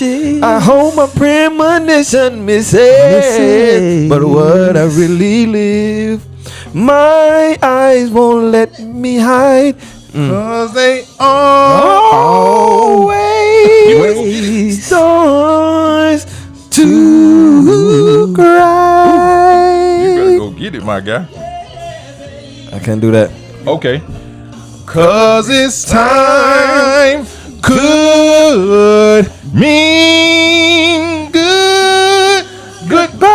I hold my premonition missing, but what I really live, my eyes won't let me hide. Cause they always stars to cry. You better go get it, my guy. I can't do that. Okay. Cause it's time could mean goodbye.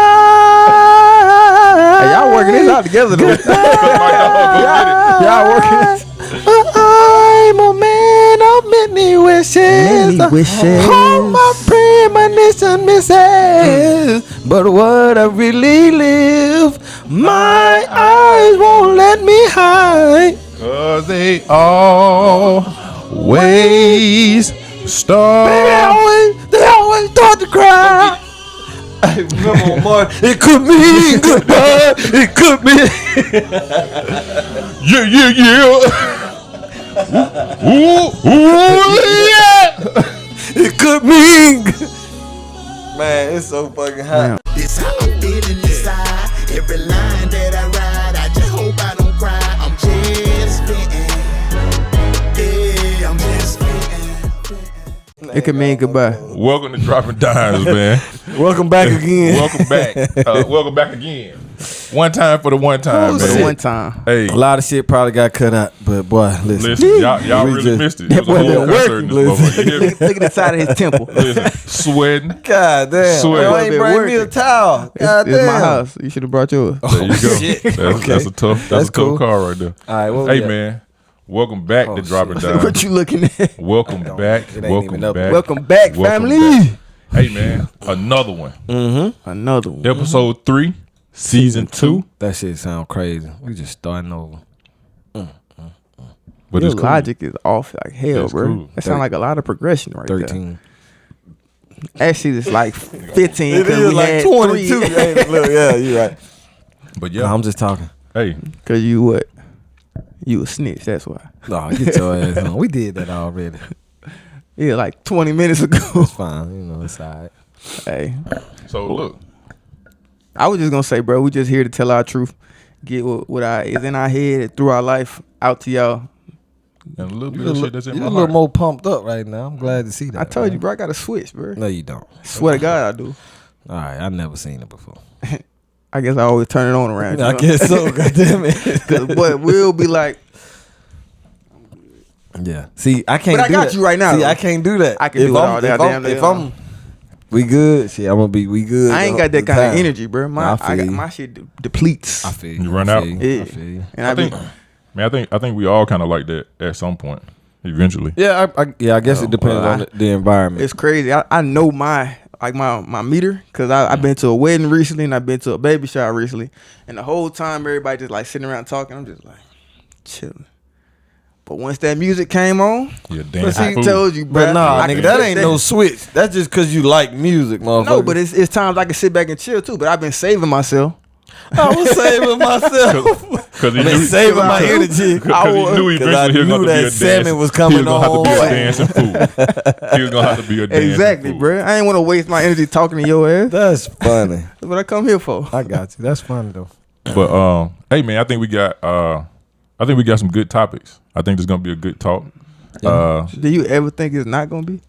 Hey, y'all working this out together though. Y'all working this. I'm a man of many wishes. All my premonition misses, but what I really live, my eyes won't let me hide. Cause they always start. They always start to cry. Hey, remember, boy, it could mean goodbye. It could be. Yeah. Ooh, yeah. It could mean. Man, it's so fucking hot. This how I'm feeling inside. Every line that I ride, I just hope I don't cry. I'm just spitting. Yeah, I'm just spitting. It could mean goodbye. Welcome to Dropping Dymes, man. Welcome back again. Welcome back. Welcome back again. One time for the one time, man. One time. Hey, A lot of shit probably got cut out, but boy, listen. y'all We really just- missed it. that It was a boy whole been concert in working, this motherfucker. You hear me? Look at the side of his temple. Listen, sweating. God damn. Swear. Why ain't bring me a towel? God It's my damn. house. You should have brought yours. There you go. shit. That's Okay. a tough. That's a tough cool. car right there. All right, what we Hey got? man, welcome back to Dropping Dymes. What you looking at? Welcome back. It ain't Welcome even up. back. Welcome back, Welcome family. back. Hey man, another one. Another one. Episode 3, season 2. That shit sound crazy. We just starting over. But Your it's cool. logic is off like hell, It's bro. cool. That sound like a lot of progression right 13. there. Actually, it's like 15. It 'cause is we like had 22. 3. Hey, look, yeah, you right. But No, yeah, I'm just talking. hey, Cause you what? You a snitch. That's why. No, get your ass on. We did that already. Yeah, like 20 minutes ago. It's fine. You know, it's all right. Hey, so look, I was just gonna say, bro, we just here to tell our truth, get what is in our head through our life out to y'all. and a little bit You're of shit that's in a my little heart. more pumped up right now. I'm glad to see that. I told you, man. bro, I got a switch, bro. No, you don't. Swear to God, I do. All right, I never seen it before. I guess I always turn it on around. You I know? guess so. God damn it. Cause boy, we'll be like, Yeah. See, I can't. But I do got that. you right now, See, though. I can't do that. I can do it all that damn day If long. we good, shit, I'm gonna be. We good. I ain't got that kind of energy, bro. I My feel I got you. my shit depletes. I feel You run I out. feel Yeah. I feel you. And I think, man, I think we all kind of like that at some point, eventually. Yeah, I guess it depends well, on the environment. It's crazy. I know my meter because I've been to a wedding recently and I've been to a baby shower recently, and the whole time everybody just like sitting around talking. I'm just like chilling. But once that music came on, Yeah, But damn. see, I told you, bro. But nah, I nigga, can that feel ain't no switch. That's just cause you like music, motherfucker. No, but it's times I can sit back and chill too. But I've been saving myself. I was saving myself. Because he I've been knew, saving my energy. cause he knew Cause I eventually he was knew going to be that a salmon dancing. was coming He was going to have to be on. a dancing fool. He was going to have to be a dancing Exactly, fool. bro. I ain't want to waste my energy talking to your ass. That's funny. That's what I come here for. I got you. That's funny though. But hey man, I think we got some good topics. I think there's gonna be a good talk. Do you ever think it's not gonna be?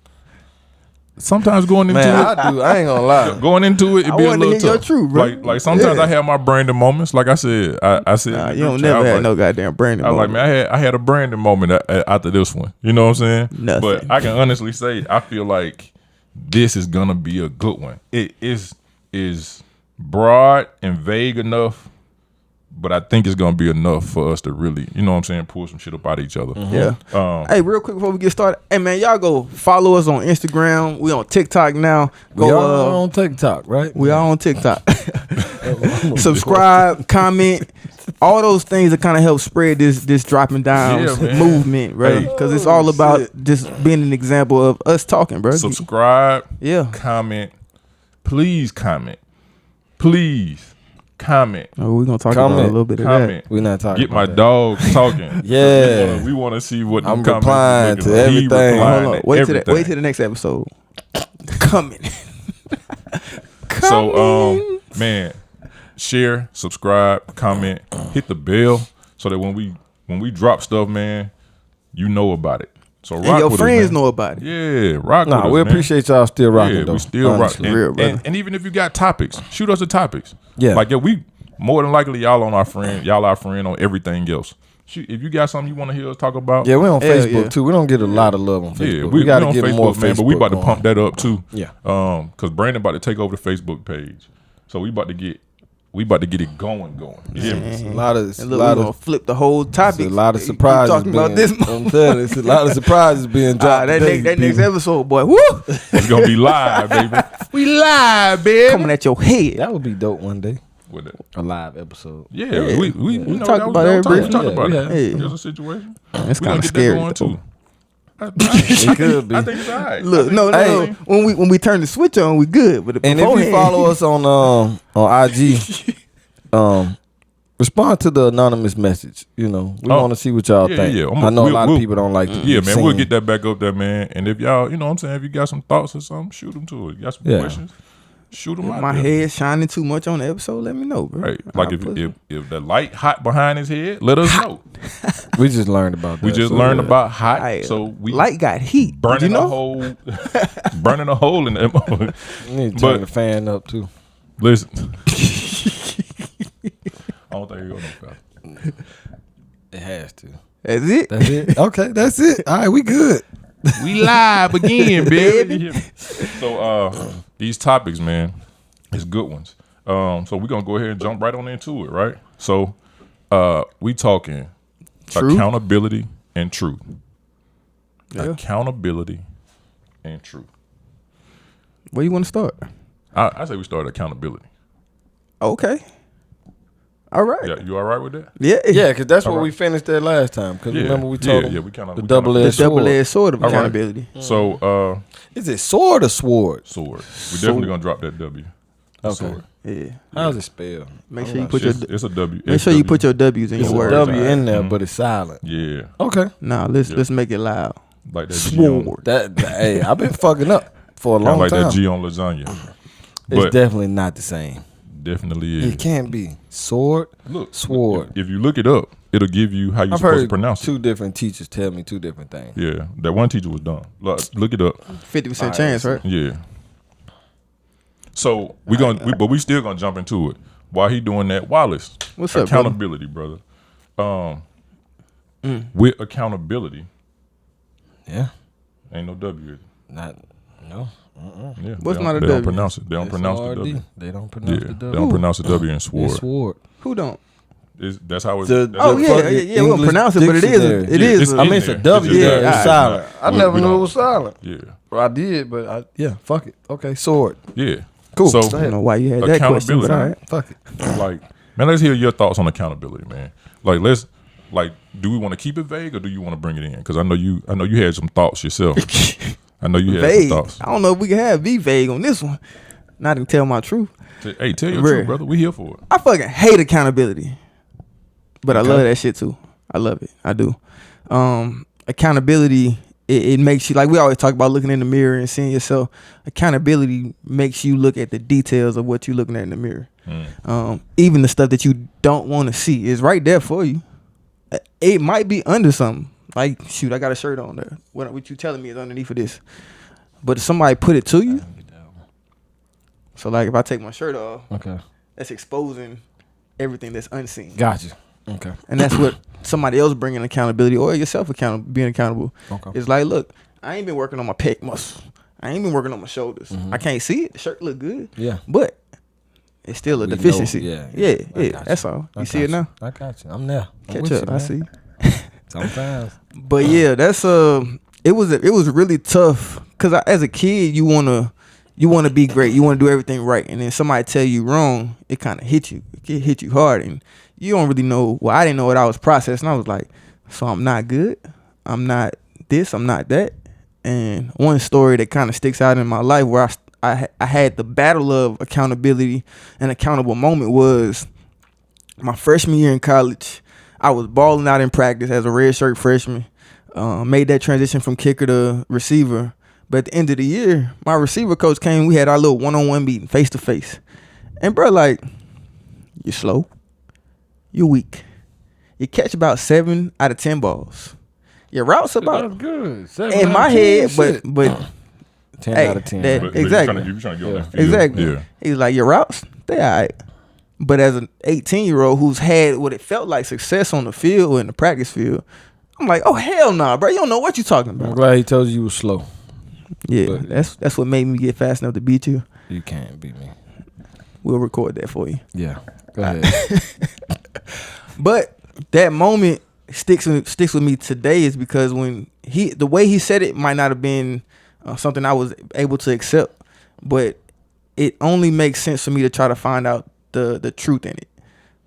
Sometimes going into Man, it, I ain't gonna lie. going into it, it I be a wanted to little hear your tough. truth, bro. Like sometimes Yeah. I have my Brandon moments. Like I said, I said, Nah, in the you don't group chat, I never was had like- no goddamn Brandon. I was like, moment. man, I had a Brandon moment after this one. You know what I'm saying? Nothing. But I can honestly say I feel like this is gonna be a good one. It is broad and vague enough, but I think it's gonna be enough for us to really, you know what I'm saying, pull some shit up out of each other. Yeah. Hey, real quick before we get started, hey man, y'all go follow us on Instagram. We on TikTok now. Go. We all on TikTok, right? We all on TikTok. Subscribe, comment, all those things that kind of help spread this Dropping Dymes Yeah, man. movement, right? Hey. Because it's all about just being an example of us talking, bro. Subscribe, Yeah. comment, please comment, please comment. Oh, we're gonna talk about a little bit of comment. We're not talking. Get my about that. dog talking. Yeah. we want to see what I'm the comments replying looking to like. He everything. replying Hold on. to Wait everything. till the next episode. Coming. So, man, share, subscribe, comment, hit the bell so that when we drop stuff, man, you know about it. So rock And your with friends us, man. know about it. Yeah, rock with us, we man. appreciate y'all still rocking, Yeah, though. we still rock. honestly. Real, brother. And even if you got topics, shoot us the topics. Yeah. Like, we more than likely y'all our friend on everything else. Shoot, if you got something you want to hear us talk about, Yeah, we're on Hell Facebook, yeah. too. We don't get a lot of love on Facebook. yeah, we got to on get Facebook, more man. Facebook But we about to going. pump that up too. Yeah. Because Brandon about to take over the Facebook page, so we about to get it going. You hear me? It's a lot of, And look, we're gonna flip the whole topic. it's a lot of Keep surprises talking about being, this. I'm telling you, it's a lot of surprises being dropped that today, next people. episode, boy. Woo! It's gonna be live, baby. We live, baby. Coming at your head. That would be dope one day. With it. A live episode. Yeah, we know talked that about we it talk briefly. about Yeah, it. yeah. Here's a situation. It's We gonna kind of get that scary. going though. too. It could be. I think it's all right. Look, no. Hey. When we turn the switch on, we good. But And if you follow us on IG, respond to the anonymous message. You know, we Oh. want to see what y'all Yeah, think. yeah. I know a lot of we'll- people don't like. to Yeah, be man, we'll seen. get that back up there, man. And if y'all, you know what I'm saying, if you got some thoughts or something, shoot them to it. You got some Yeah. questions, shoot them out my there. head shining too much on the episode, let me know, bro. Right. Like I'll if, put- if the light hot behind his head, let us know. We just learned about that. We just so, learned yeah. about hot, Hey, so we light got heat. Did burning you know? a hole, burning a hole in them. You need to turn But- the fan up too. Listen, I don't think you go no faster. It has to. That's it. That's it. Okay, that's it. All right, we good. We live again, baby. So these topics, man, is good ones. So we're gonna go ahead and jump right on into it, right? So we talking Truth? accountability and truth. Yeah. Accountability and truth. Where you want to start? I say we start accountability. Okay. All right. Yeah, you all right with that? Yeah. Yeah, because that's All what right. we finished that last time. Because Yeah. remember we told them yeah, we kind of the double-edged The sword. double-edged sword of All right. accountability. So Is it sword or sword? sword. We definitely gonna drop that W. Okay. Sword. Yeah. How's it spelled? Make sure you put your It's a W. make sure you put your W's in It's your a words. W alright. in there, Mhm. but it's silent. Yeah, Okay. Nah, let's make it loud. like that G on, Sword. Hey, I've been fucking up for a kinda long like time. that G on lasagna. It's But definitely not the same. definitely is. It can't be. Sword. Look, Sword. If you look it up, it'll give you how you're I've supposed to heard pronounce two it. different teachers tell me two different things. Yeah, that one teacher was dumb. Look it up. 50% chance, right? Yeah. So but we still gonna jump into it. While he doing that, Wallace, What's up, brother? accountability, brother. With accountability, Yeah. ain't no W. Not. No. Yeah, What's they not a don't- They don't W? pronounce it. They don't pronounce the SRD. W. They don't Yeah, pronounce the they W. don't pronounce the W in It's sword. sword. Who don't? That's how it's. The- that's Oh how- yeah, fucking we don't English pronounce it, but it is. dictionary. It Yeah, is. it's a- I mean, in it's a there. W. It's Yeah, just- it's alright. silent. I We never knew don't- it was silent. Yeah, Well, I did, but yeah, fuck it. Okay, sword. yeah. Cool. So Go I don't ahead. know why you had that question, but all right. Fuck it. like, man, let's hear your thoughts on accountability, man. Like, do we want to keep it vague or do you want to bring it in? Because I know you had some thoughts yourself. I know you had Vague. some thoughts. I don't know if we can be vague on this one. Not to tell my truth. Hey, tell your Bruh. truth, brother. We here for it. I fucking hate accountability, but I Okay. love that shit too. I love it. I do. Accountability, it makes you, like we always talk about looking in the mirror and seeing yourself. Accountability makes you look at the details of what you're looking at in the mirror. Even the stuff that you don't want to see is right there for you. It might be under something. Like, shoot, I got a shirt on there. What you telling me is underneath of this. But if somebody put it to you, so like if I take my shirt off, Okay. that's exposing everything that's unseen. Gotcha. Okay. And that's what somebody else bringing accountability or yourself being accountable. Okay. It's like, look, I ain't been working on my pec muscle. I ain't been working on my shoulders. Mm-hmm. I can't see it. The shirt look good. Yeah. But it's still a We know- deficiency. yeah. Yeah. I got That's you. all. I You see got it now? I got you. I'm there. I'm Catch with up. you, I man. see. Sometimes. But yeah, that's it was really tough because as a kid you wanna be great, you wanna do everything right, and then somebody tell you wrong, it kind of hit you. It hit you hard, and you don't really know. Well, I didn't know what I was processing. I was like, so I'm not good. I'm not this. I'm not that. And one story that kind of sticks out in my life where I had the battle of accountability and accountable moment was my freshman year in college. I was balling out in practice as a redshirt freshman. Made that transition from kicker to receiver, But at the end of the year, my receiver coach came. We had our little one-on-one meeting, face to face. And bro, like, you're slow, you're weak. You catch about 7 out of 10 balls. Your routes about good. In my head, but 10 hey, out of 10. that- But exactly. You're trying to get on that field. Exactly. Yeah. He's like, your routes, they all right. But as an 18-year-old who's had what it felt like success on the field or in the practice field, I'm like, oh hell nah, bro. You don't know what you're talking I'm about. glad he told you were slow. Yeah, But- that's what made me get fast enough to beat you. You can't beat me. We'll record that for you. Yeah. Go ahead. But that moment sticks with me today is because when the way he said it might not have been something I was able to accept, but it only makes sense for me to try to find out the truth in it.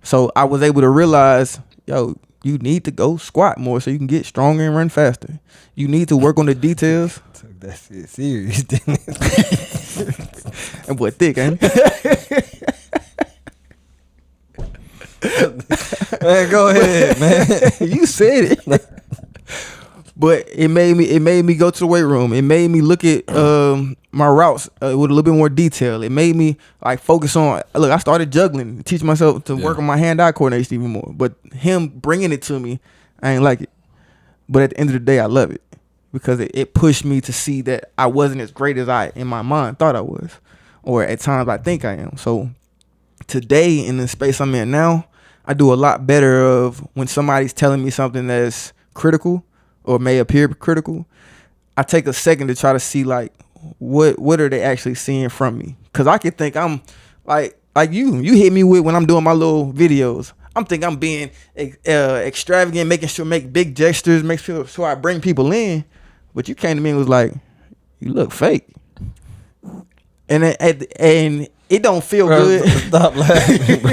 So I was able to realize, yo, you need to go squat more so you can get stronger and run faster. You need to work on the details. Took that shit serious, didn't it? And boy, thick, ain't it? Man, go ahead, man. You said it. But it made me go to the weight room. It made me look at my routes with a little bit more detail. It made me like focus on. Look, I started juggling, teach myself to work on my hand-eye coordination even more. But him bringing it to me, I ain't like it. But at the end of the day, I love it because it pushed me to see that I wasn't as great as I in my mind thought I was, or at times I think I am. So today, in the space I'm in now, I do a lot better of when somebody's telling me something that's critical or may appear critical. I take a second to try to see like what are they actually seeing from me, because I could think I'm like you hit me with when I'm doing my little videos. I'm thinking I'm being extravagant, make big gestures, make sure I bring people in. But you came to me and was like, you look fake, and it don't feel good. Stop laughing, bro.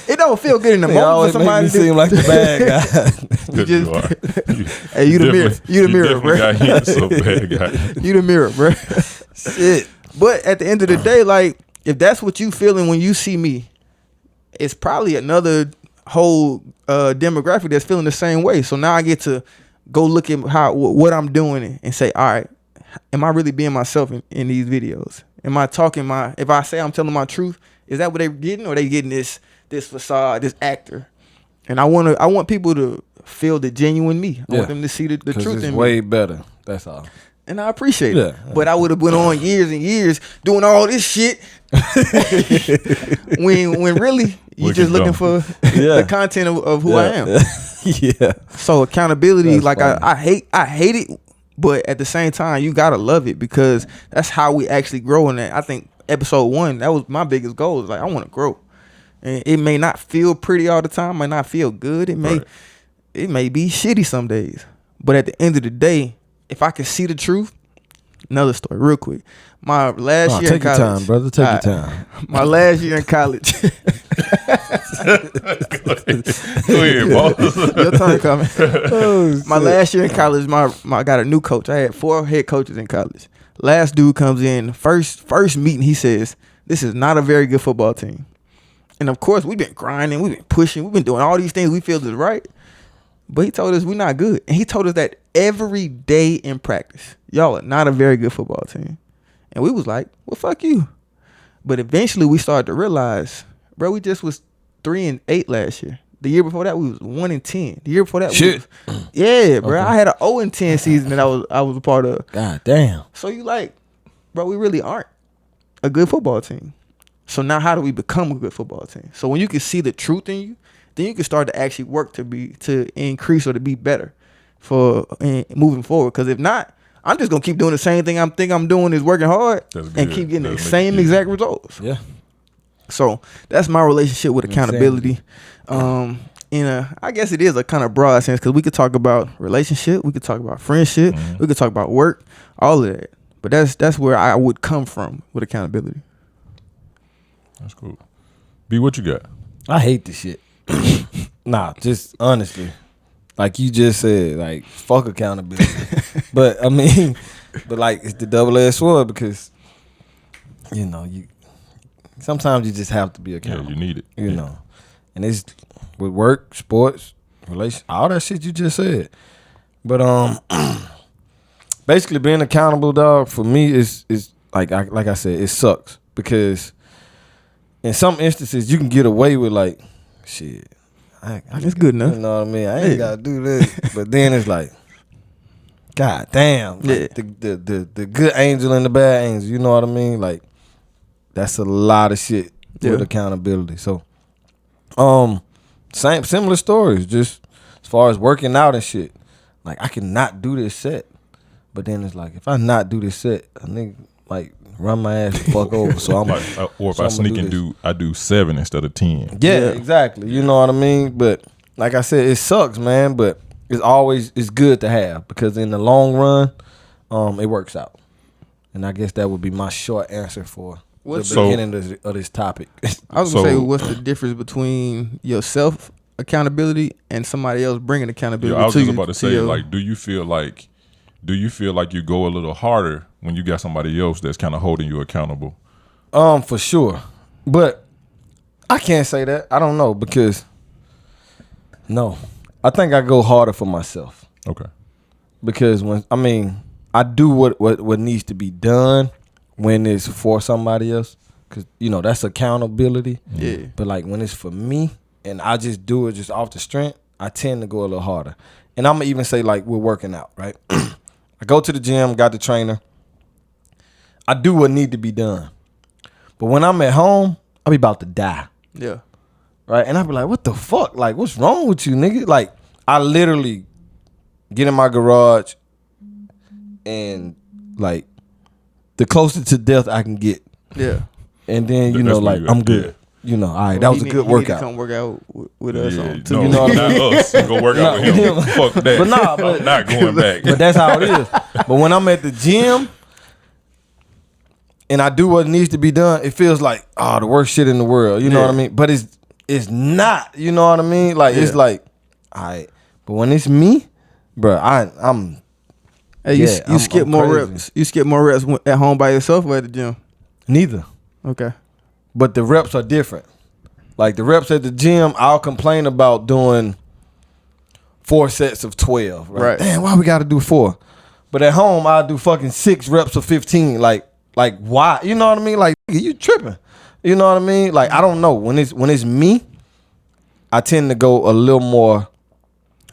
It don't feel good in the They moment always for make somebody me to seem like the bad guy. You just- You are. Hey, you the mirror. You the mirror, bro. Got hints of bad guy. You the mirror, bro. Shit. But at the end of the day, like, if that's what you feeling when you see me, it's probably another whole demographic that's feeling the same way. So now I get to go look at what I'm doing and say, all right, am I really being myself in these videos? Am I talking if I say I'm telling my truth, is that what they're getting, or they getting this facade, this actor? And I want people to feel the genuine me. I want them to see the truth it's in way me. better. That's all. And I appreciate Yeah. it. But I would have went on years and years doing all this shit when really you Looking just looking dumb. for the content of who I am. Yeah. So accountability, That's like funny. I hate it, but at the same time you gotta love it, because that's how we actually grow in that. I think episode 1, that was my biggest goal. Is like, I want to grow. And it may not feel pretty all the time, might not feel good. It may be shitty some days. But at the end of the day, if I can see the truth, another story real quick. My last year in Take your college. time, brother. Take your Alright. time. My last year in college. Go ahead, boss. Your turn coming. Oh, My last year in college, I got a new coach. I had 4 head coaches in college. Last dude comes in, first meeting, he says, this is not a very good football team. And of course, we've been grinding, we've been pushing, we've been doing all these things we feel is right. But he told us we're not good. And he told us that every day in practice. Y'all are not a very good football team. And we was like, well, fuck you. But eventually we started to realize, bro, we just was 3-8 last year. The year before that, we was 1-10. The year before that, Shit. yeah, bro. I had an 0-10 season that I was a part of. God damn. So you like, bro, we really aren't a good football team. So now how do we become a good football team? So when you can see the truth in you, then you can start to actually work to increase or to be better for moving forward. Because if not, I'm just gonna keep doing the same thing I'm doing is working hard That's and good. keep getting the That'll make same it easy. exact results. Yeah. So that's my relationship with accountability. I guess it is a kind of broad sense, because we could talk about relationship, we could talk about friendship, we could talk about work, all of that. But that's where I would come from with accountability. That's cool. B, what you got? I hate this shit. Nah, just honestly. Like you just said, like, fuck accountability. But I mean, like, it's the double-edged sword, because, sometimes you just have to be Yeah, accountable. you need it. You know. And it's with work, sports, relation, all that shit you just said. But basically being accountable, dog, for me is like I said, it sucks because in some instances you can get away with like shit. That's good enough. You know what I mean? I ain't gotta do this, but then it's like, God damn, like the good angel and the bad angel. You know what I mean? Like that's a lot of shit with accountability. So, similar stories, just as far as working out and shit. Like I cannot do this set, but then it's like if I not do this set, a nigga like run my ass the fuck over. So I'm like, or if I sneak and I do 7 instead of 10. Yeah, exactly. You know what I mean? But like I said, it sucks, man. But it's good to have because in the long run, it works out. And I guess that would be my short answer for the beginning of this topic. I was gonna say, what's the difference between yourself accountability and somebody else bringing accountability to you? I was just about to say, like, do you feel like you go a little harder when you got somebody else that's kind of holding you accountable? For sure. But I can't say that. I don't know because I think I go harder for myself. Okay. Because I do what needs to be done when it's for somebody else, because that's accountability. Yeah. But like when it's for me and I just do it just off the strength, I tend to go a little harder. And I'm gonna even say like we're working out, right? I go to the gym, got the trainer. I do what need to be done. But when I'm at home, I be about to die. Yeah. Right? And I be like, what the fuck? Like, what's wrong with you, nigga? Like, I literally get in my garage and like the closer to death I can get. Yeah. And then, I'm good. Yeah. All right, that was a good workout. Come work out with us on too. No, You know what I mean? not us. Go work out with him. Fuck that. But I'm not going back. But that's how it is. But when I'm at the gym and I do what needs to be done, it feels like, the worst shit in the world. You know what I mean? But it's not. You know what I mean? Like it's like, all right. But when it's me, bro, I'm. Hey, you skip more reps. You skip more reps at home by yourself or at the gym? Neither. Okay. But the reps are different. Like the reps at the gym, I'll complain about doing 4 sets of 12. Right? Damn, why we got to do 4? But at home, I'll do fucking 6 reps of 15. Like why? You know what I mean? Like you tripping. You know what I mean? Like I don't know. When it's me, I tend to go a little more,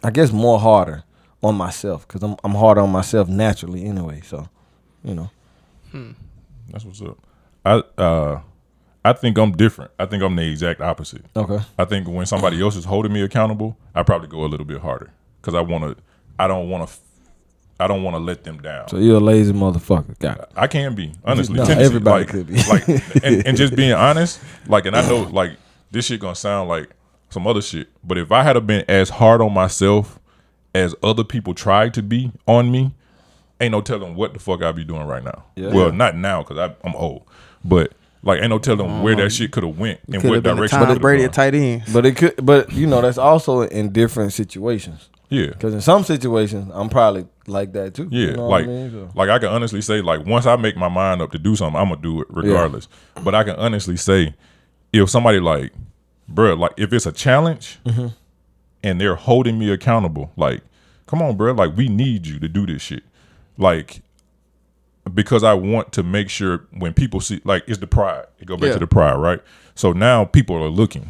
I guess more harder on myself because I'm harder on myself naturally anyway. So, That's what's up. I think I'm different. I think I'm the exact opposite. Okay. I think when somebody else is holding me accountable, I probably go a little bit harder because I don't want to let them down. So you're a lazy motherfucker. Got it. I can be, honestly. No, Tennessee, everybody could be. Like, and just being honest, like, and I know, like, this shit gonna sound like some other shit, but if I had been as hard on myself as other people tried to be on me, ain't no telling what the fuck I be doing right now. Yeah. Well, not now because I'm old, but like ain't no telling where that shit could have went and what direction. Tom Brady a tight end. But it could. But that's also in different situations. Yeah. Because in some situations, I'm probably like that too. Yeah. You know like, what I mean? like I can honestly say, like once I make my mind up to do something, I'm gonna do it regardless. Yeah. But I can honestly say, if somebody like, bruh, like if it's a challenge and they're holding me accountable, like, come on, bruh, like we need you to do this shit, like. Because I want to make sure when people see, like, it's the pride. It go back to the pride, right? So now people are looking,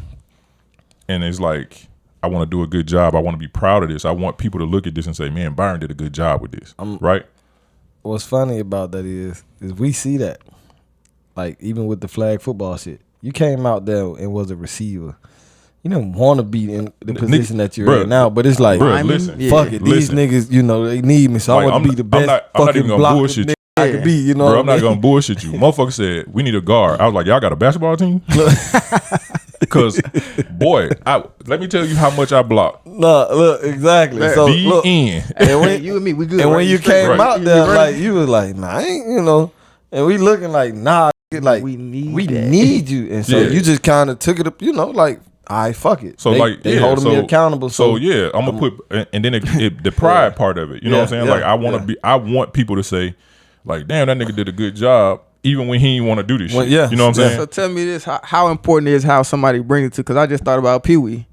and it's like, I want to do a good job. I want to be proud of this. I want people to look at this and say, man, Byron did a good job with this, right? What's funny about that is we see that, like, even with the flag football shit. You came out there and was a receiver. You didn't want to be in the position that you're in now, but it's like, listen, fuck it. These niggas, they need me, so like, I want to be the best I'm not even gonna bullshit you. I could be, Bro, I'm not gonna bullshit you. Motherfucker said we need a guard. I was like, y'all got a basketball team? Because, boy, let me tell you how much I blocked. No, look, exactly. The So look, end. And when you and me, we good. And right? when you came out there, like you was like, nah, I ain't, and we looking like, nah, like we need you, and so you just kind of took it up, like. All right, fuck it. So they holding me accountable. So yeah, I'm gonna put, and then the pride part of it. You know what I'm saying? Like I want people to say, like, damn, that nigga did a good job, even when he didn't want to do this shit. Yeah, you know what I'm saying? So tell me this: how important is how somebody brings it to? Because I just thought about Pee Wee.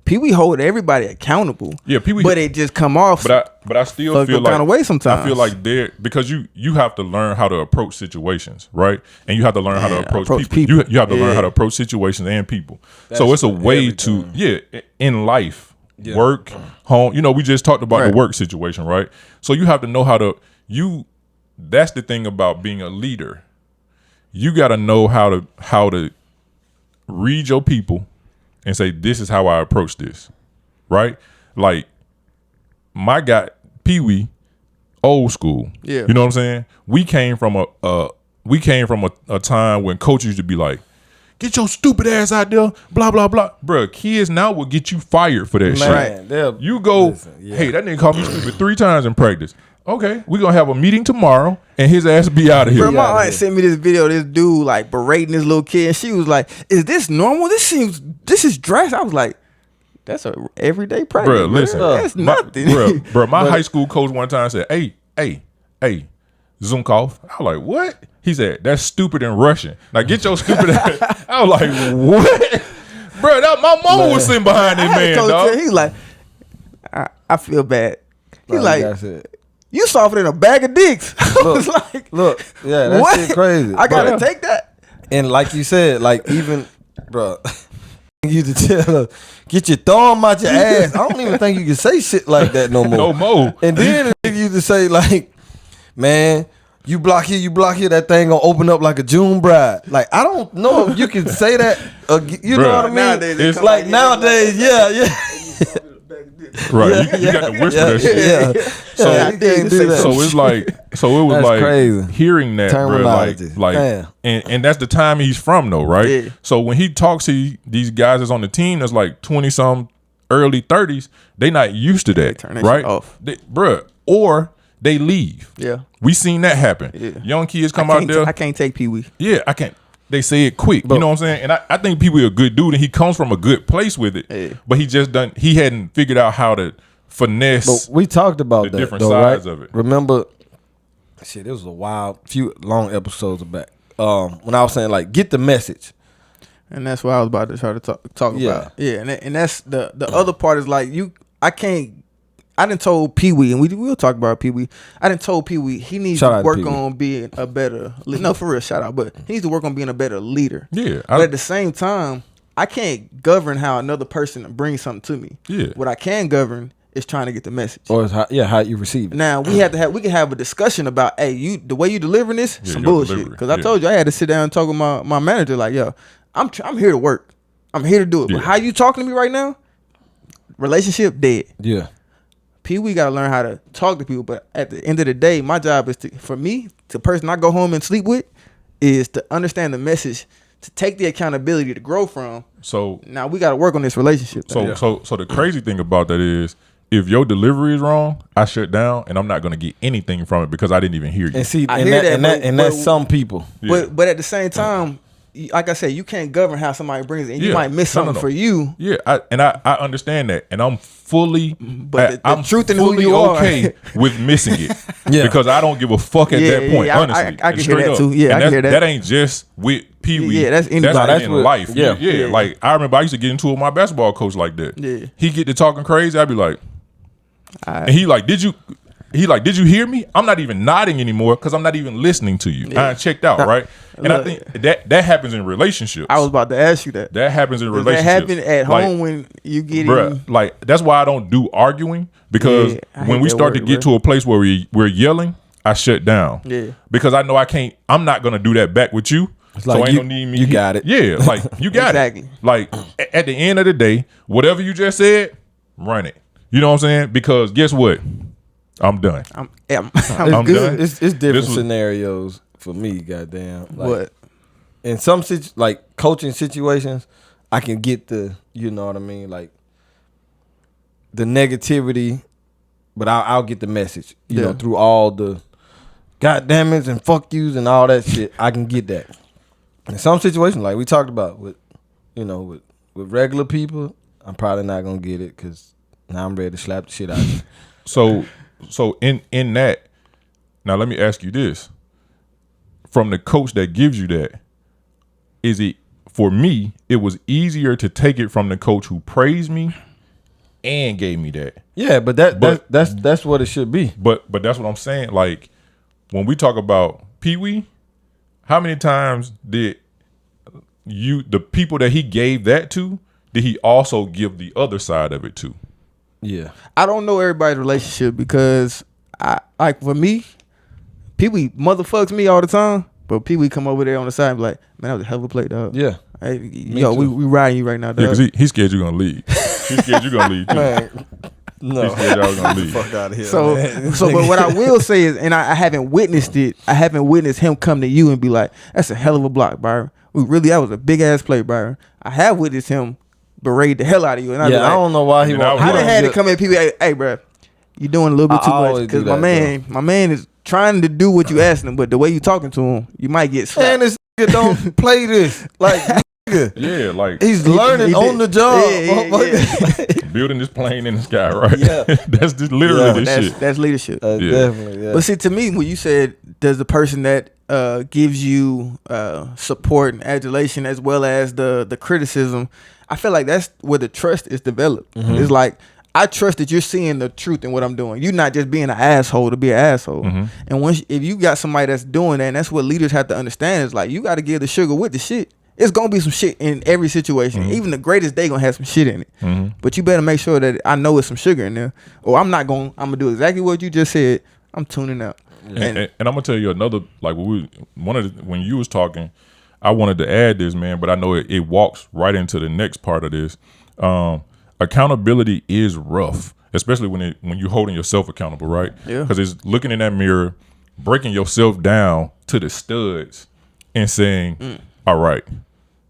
Pee Wee hold everybody accountable. Yeah, Pee Wee. But it just come off. But I still feel like kind of way sometimes. I feel like there because you have to learn how to approach situations, right? And you have to learn how to approach people. You have to learn how to approach situations and people. So it's a way to in life, work, home. You know, we just talked about the work situation, right? So you have to know how to That's the thing about being a leader. You got to know how to read your people and say, this is how I approach this, right? Like, my guy, Pee Wee, old school. Yeah. You know what I'm saying? We came from a time when coaches used to be like, get your stupid ass out there, blah, blah, blah. Bruh, kids now will get you fired for that shit. Right. You go, hey, that nigga called me stupid 3 times in practice. Okay, we're gonna have a meeting tomorrow and his ass be out of here. Bro, my aunt sent me this video of this dude like berating this little kid, and she was like, is this normal? This is drastic. I was like, that's a everyday practice. Bro, listen. That's nothing. Bro, my high school coach one time said, hey, Zumkov. I was like, what? He said, that's stupid in Russian. Now get your stupid ass. I was like, what? Bro, my mom was sitting behind that man, dog. He's like, I feel bad. He's like, you softer than a bag of dicks. I was like, yeah, that what? shit crazy. I gotta take that. And like you said, like even, bro, you to tell her, get your thumb out your ass. I don't even think you can say shit like that no more. No more. And then you to say like, man, you block here, that thing gonna open up like a June bride. Like, I don't know if you can say that. You know what I mean? Nowadays, it's like nowadays, yeah. Right, you got to whisper that shit. So it was That's like crazy. Hearing that, bro, Terminology. and that's the time he's from, though, right? Yeah. So when he talks to these guys that's on the team that's like 20-some, early 30s, they not used to that, turn that right? shit off. Bruh, or they leave. Yeah. We seen that happen. Yeah. Young kids come out there. I can't take Pee Wee. Yeah, I can't. They say it quick. You know what I'm saying? And I think Pee Wee a good dude, and he comes from a good place with it. Yeah. But he hadn't figured out how to finesse. But we talked about the that, different though, sides right? of it. Remember, shit, it was a few long episodes back. When I was saying like, get the message. And that's what I was about to try to talk about. Yeah, and that's the other part is like I done told Pee Wee, and we'll talk about Pee Wee. I done told Pee Wee he needs to work on being a better. No, for real, shout out. But he needs to work on being a better leader. Yeah, but at the same time, I can't govern how another person brings something to me. Yeah, what I can govern is trying to get the message. Or how you receive it. Now we can have a discussion about, hey, the way you delivering this, some bullshit. Because I told you I had to sit down and talk with my manager. Like, yo, I'm here to work. I'm here to do it. Yeah. But how you talking to me right now? Relationship dead. Yeah. Pee Wee got to learn how to talk to people, but at the end of the day, my job is the person I go home and sleep with, is to understand the message, to take the accountability to grow from. So now we got to work on this relationship. So the crazy thing about that is, if your delivery is wrong, I shut down, and I'm not going to get anything from it because I didn't even hear you. And see, that's some people. But at the same time, like I said, you can't govern how somebody brings it, and you might miss something for you. Yeah, I understand that, and I'm fully, but I'm truth in who you okay with missing it. Because I don't give a fuck at that point. Honestly, I can hear that too. Yeah, I can hear that. That ain't just with Pee Wee. Yeah, that's anybody. That's in life. Yeah. Like I remember I used to get into it with my basketball coach like that. Yeah, he get to talking crazy. I'd be like, and he like, did you hear me? I'm not even nodding anymore because I'm not even listening to you. I checked out, right? And I think that happens in relationships. I was about to ask you that. That happens in relationships. That happen at home when you get in. Like that's why I don't do arguing, because when we start to get to a place where we're yelling, I shut down. Yeah. Because I know I'm not gonna do that back with you. It's like, so ain't no need me. You got it. Yeah, like you got exactly. it. Like at the end of the day, whatever you just said, run it. You know what I'm saying? Because guess what? I'm done. I'm I'm good. done. It's different scenarios for me, goddamn. Like, what? In some like coaching situations, I can get you know what I mean, like the negativity, but I'll get the message, you know, through all the goddammits and fuck yous and all that shit. I can get that. In some situations, like we talked about with regular people, I'm probably not gonna get it because now I'm ready to slap the shit out of you. So in that, now let me ask you this: from the coach that gives you that, is it, for me, it was easier to take it from the coach who praised me and gave me that. Yeah, but that's what it should be. But that's what I'm saying. Like when we talk about Pee Wee, how many times did the people that he gave that to, did he also give the other side of it to? Yeah. I don't know everybody's relationship because like for me, Pee Wee motherfucks me all the time. But Pee Wee come over there on the side and be like, man, that was a hell of a play, dog. Yeah. Hey, yo, we riding you right now, dog. Yeah, because he's scared you're going to leave. He's scared you're going to leave, too. Man, no. He's scared y'all going to leave. Fuck out of here. So but what I will say is, and I haven't witnessed it, I haven't witnessed him come to you and be like, that's a hell of a block, Byron. That was a big-ass play, Byron. I have witnessed him berate the hell out of you. And I I don't know why he won't. I done had to come at people, hey, bro, you doing a little bit too much. Because my man is trying to do what you asking him, but the way you talking to him, you might get slapped. Man, this nigga don't play this. Like, nigga. Yeah, like. He's learning on the job. Yeah. Building this plane in the sky, right? Yeah. That's just literally this shit. That's leadership. Definitely, yeah. But see, to me, when you said, does the person that gives you support and adulation as well as the criticism, I feel like that's where the trust is developed. Mm-hmm. It's like, I trust that you're seeing the truth in what I'm doing. You're not just being an asshole to be an asshole. Mm-hmm. And if you got somebody that's doing that, and that's what leaders have to understand, is like, you got to give the sugar with the shit. It's going to be some shit in every situation. Mm-hmm. Even the greatest day going to have some shit in it. Mm-hmm. But you better make sure that I know it's some sugar in there, or I'm going to do exactly what you just said. I'm tuning out. Yeah. And I'm going to tell you another, like when you was talking, I wanted to add this, man, but I know it walks right into the next part of this. Accountability is rough, especially when you're holding yourself accountable, right? Yeah. Because it's looking in that mirror, breaking yourself down to the studs, and saying, "All right,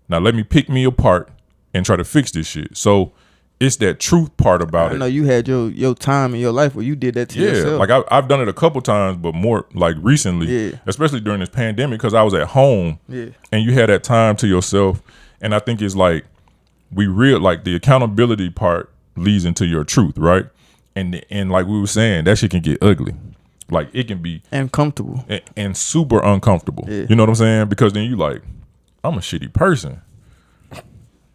now let me pick me apart and try to fix this shit." So it's that truth part about it. I know you had your time in your life where you did that to yourself. Yeah, like I've done it a couple times, but more like recently, especially during this pandemic, because I was at home, and you had that time to yourself, and I think it's like. Like the accountability part leads into your truth, right? And like we were saying, that shit can get ugly. Like it can be uncomfortable and super uncomfortable. Yeah. You know what I'm saying? Because then you like, I'm a shitty person.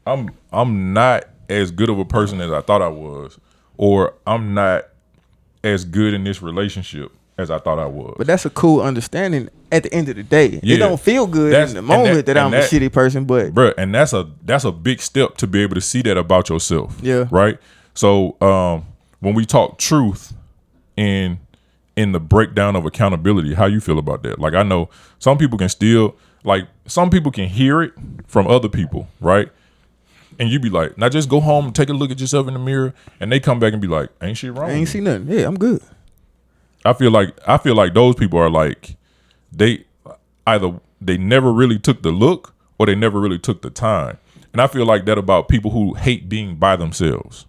I'm not as good of a person as I thought I was, or I'm not as good in this relationship as I thought I was. But that's a cool understanding at the end of the day. Yeah. It don't feel good in the moment that I'm a shitty person, but bruh, and that's a big step to be able to see that about yourself. Yeah. Right? So when we talk truth in the breakdown of accountability, how you feel about that? Like I know some people can hear it from other people, right? And you be like, now just go home and take a look at yourself in the mirror, and they come back and be like, ain't shit wrong. I ain't see nothing. Yeah, I'm good. I feel like those people are like they never really took the look or they never really took the time. And I feel like that about people who hate being by themselves.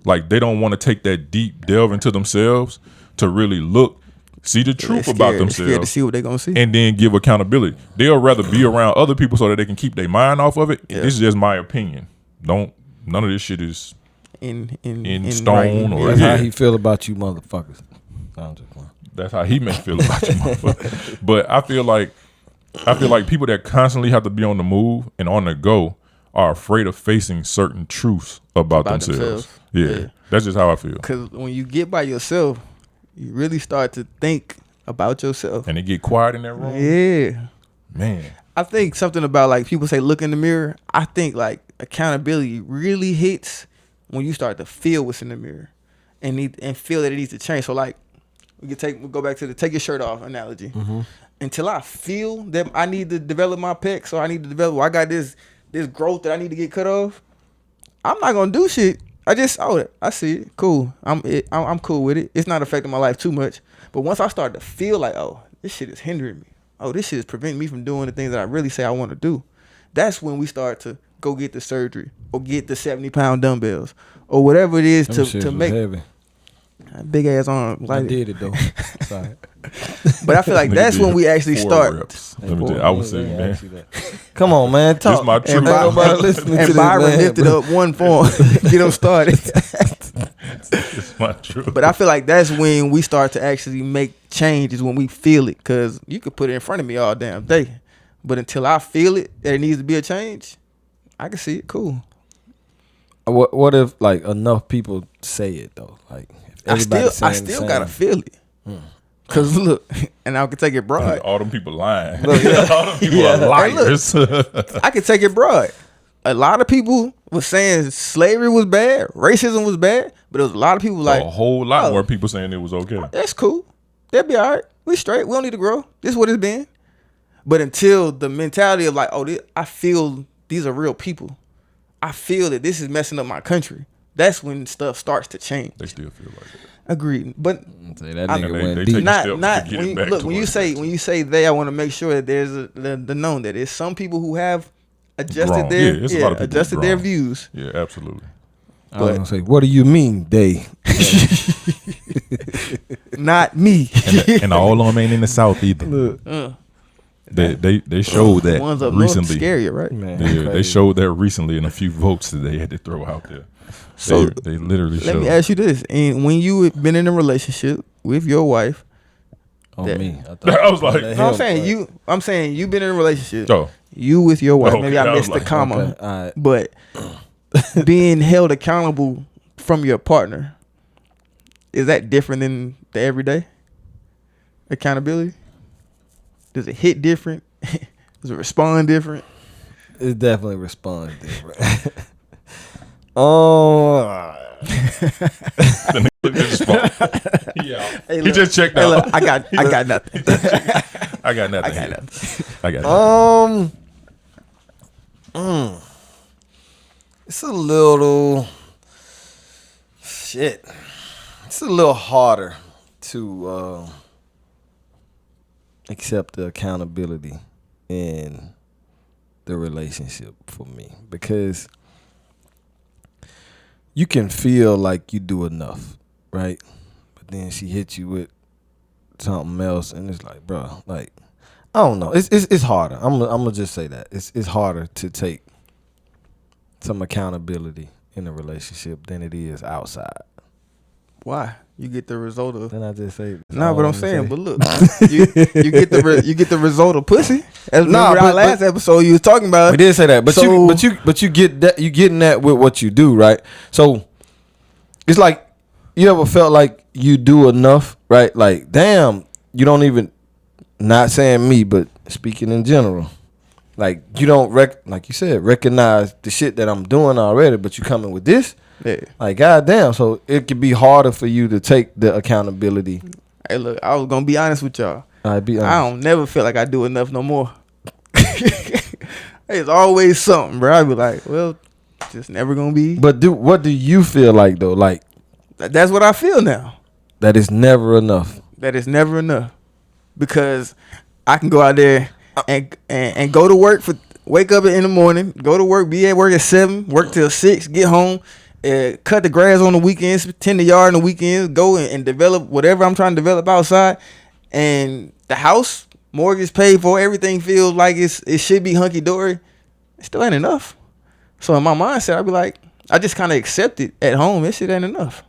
Like they don't want to take that deep delve into themselves to really look, see the truth about themselves. They're scared to see what they're gonna see. And then give accountability. They'll rather be around other people so that they can keep their mind off of it. Yeah. This is just my opinion. None of this shit is in stone or that's how he feel about you motherfuckers. That's how he may feel about you, motherfucker. But I feel like people that constantly have to be on the move and on the go are afraid of facing certain truths about themselves. Yeah, that's just how I feel. Because when you get by yourself, you really start to think about yourself. And it get quiet in that room. Yeah, man. I think something about like people say look in the mirror. I think like accountability really hits when you start to feel what's in the mirror and feel that it needs to change. So like. We'll go back to the take your shirt off analogy. Mm-hmm. Until I feel that I need to develop my pecs, or I need to develop, I got this growth that I need to get cut off. I'm not gonna do shit. I see it. Cool. I'm cool with it. It's not affecting my life too much. But once I start to feel like, oh, this shit is hindering me. Oh, this shit is preventing me from doing the things that I really say I want to do. That's when we start to go get the surgery or get the 70-pound dumbbells or whatever it is to make. Heavy. Big ass arm. I did it though. Sorry. But I feel like that's when we actually start. I would say, man. Come on, man. Talk. This my truth. And Byron lifted up one form. Get them started. It's my truth. But I feel like that's when we start to actually make changes, when we feel it. Because you could put it in front of me all damn day. But until I feel it, that it needs to be a change, I can see it. Cool. What if like enough people say it though? Like if I still gotta feel it. Cause look, and I can take it broad. All them people lying. Look, yeah. All them people are liars. I can take it broad. A lot of people was saying slavery was bad, racism was bad, but there was a lot of people like a whole lot more people saying it was okay. That's cool. That'd be all right. We straight. We don't need to grow. This is what it's been. But until the mentality of like, I feel these are real people. I feel that this is messing up my country. That's when stuff starts to change. They still feel like that. Agreed. But that nigga went they deep. take not when when you, look when you say they, I want to make sure that there's the known that there's some people who have adjusted grown. their adjusted their views. Yeah, absolutely. I was gonna say, what do you mean they? Not me. And all of them ain't in the South either. Look, They showed that ones up north recently. scarier, right? Man, Yeah, crazy. they showed that recently in a few votes that they had to throw out there. So they literally let showed. me ask you this: and when you have been in a relationship with your wife, Me. I was like, no, I'm saying you've been in a relationship. Oh. You with your wife. Okay, Maybe I I was missed the like, comma, okay, all right. but being held accountable from your partner, is that different than the everyday accountability? Does it hit different? Does it respond different? It definitely responds different. Oh, The nigga just spoke. Yeah, Hey, he look, just checked hey, out. look, I got nothing. I got nothing. I got nothing. I got nothing. It's a little shit. It's a little harder to accept the accountability in the relationship for me, because you can feel like you do enough, right? But then she hits you with something else, and it's like, bro, like, I don't know. It's harder. I'm gonna just say that it's harder to take some accountability in a relationship than it is outside. Why? You get the result of Then I just say no, but I'm saying, but look, you get the result of pussy. As Nah, our last episode you was talking about. we did say that, but So- you get that, you getting that with what you do, right? So it's like, you ever felt like you do enough, right? Like, damn, you don't even, not saying me, but speaking in general, like you don't like you said, recognize the shit that I'm doing already, but you coming with this. Yeah. Like, goddamn. So it could be harder for you to take the accountability. Hey, look, I was gonna be honest with y'all. I'd be honest. I don't never feel like I do enough no more. It's always something, bro. I be like, well, just never gonna be. But what do you feel like though? Like That's what I feel now. that is never enough. That it's never enough, because I can go out there and go to work wake up in the morning, go to work, be at work at 7, work till 6, get home. Cut the grass on the weekends, tend the yard on the weekends, go and develop whatever I'm trying to develop outside, and the house, mortgage paid for, everything feels like it should be hunky dory. It still ain't enough. So in my mindset, I be like, I just kind of accept it at home. This shit ain't enough.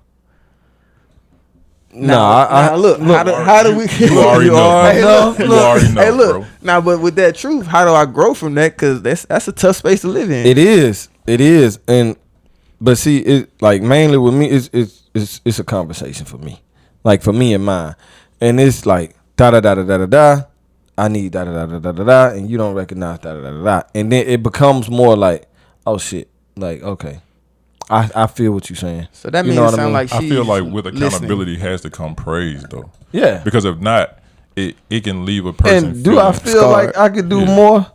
Now, look, how do we? You already know. Hey, look, You already know, hey, look. bro. Now, but with that truth, how do I grow from that? Because that's a tough space to live in. It is, but see, it like mainly with me, it's a conversation for me, like for me and mine, and it's like da da da da da da da. I need da da da da da da da, and you don't recognize da da da da da, and then it becomes more like, oh shit, like okay, I feel what you're saying. So that You means know it what I sound mean? like I she's feel like with listening. accountability has to come praise though. Yeah, Because if not, it can leave a person. and do I feel scarred. like I could do Yeah. more?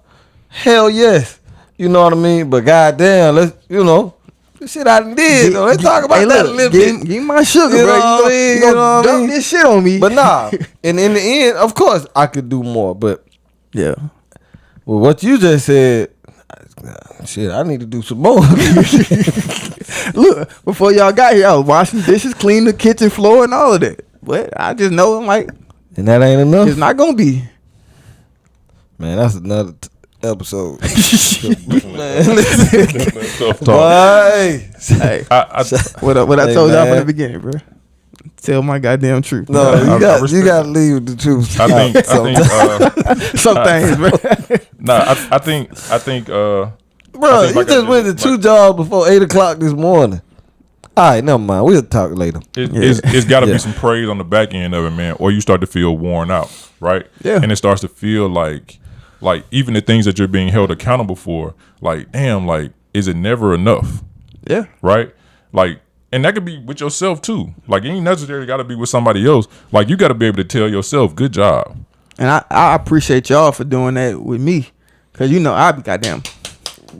Hell yes, you know what I mean. But goddamn, let's the shit I did. Though. Let's talk about that a little bit. Give me my sugar, You bro. know what I mean? You gonna You know what I dump mean? this shit on me. But nah, and in the end, of course, I could do more. But yeah. well, what you just said, shit, I need to do some more. Look, before y'all got here, I was washing dishes, cleaning the kitchen floor, and all of that. But I just know I'm like, And that ain't enough. it's not gonna be. Man, that's another episode. Man, tough talk. Boy. Hey, I what I Hey, told y'all from man. the beginning, bro. Tell my goddamn truth. No, I you got respect to leave the truth. I think Some things, bro. I think Bro, you just went to 2 jobs before 8 o'clock this morning. All right, never mind. We'll talk later. It's got to be some praise on the back end of it, man, or you start to feel worn out, right? Yeah. And it starts to feel like even the things that you're being held accountable for, like, damn, like, is it never enough? Yeah. Right? Like, and that could be with yourself too. Like, it ain't necessarily got to be with somebody else. Like, you got to be able to tell yourself, good job. And I appreciate y'all for doing that with me. Because, you know, I be goddamn.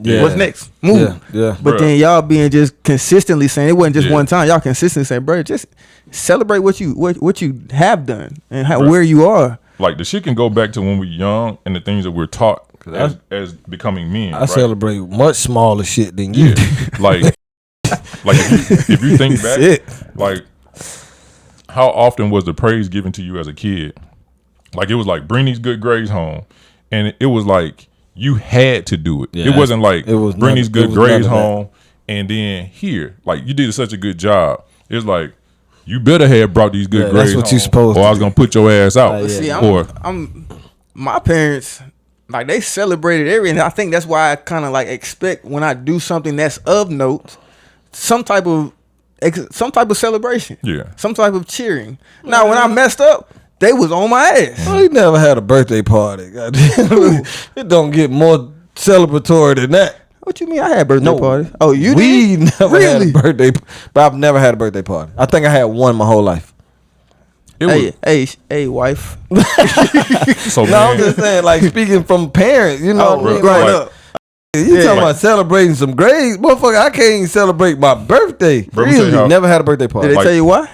Yeah. What's next? Move. Yeah. But Bruh. then y'all being just consistently saying, it wasn't just one time. Y'all consistently saying, bro, just celebrate what you have done and where you are. Like, the shit can go back to when we're young and the things that we're taught as becoming men. I right? celebrate much smaller shit than you. Yeah. like if you think back, Shit. like, how often was the praise given to you as a kid? Like, it was like, bring these good grades home, and it was like you had to do it. Yeah. It wasn't like It was bring none- these it good was grades none of that. home and then here, like, you did such a good job. It's like, you better have brought these good Yeah, grades that's what home, you supposed or to I was do. gonna put your ass out. Yeah. See, Or I'm my parents, like, they celebrated everything. I think that's why I kind of like expect when I do something that's of note, some type of celebration. Yeah. Some type of cheering. Now, when I messed up, they was on my ass. Oh, you never had a birthday party. Goddamn. It don't get more celebratory than that. What you mean? I had birthday No. parties. Oh, you We did? never had Really? a birthday, but I've never had a birthday party. I think I had one my whole life. it was Hey, wife. so No, I'm man, just saying, like, speaking from parents, you know, Oh, what I mean? growing Like, up. you Yeah. talking about celebrating some grades, motherfucker? I can't even celebrate my birthday. Bro, let me tell you Really, how- never had a birthday party. Did they Like- tell you why?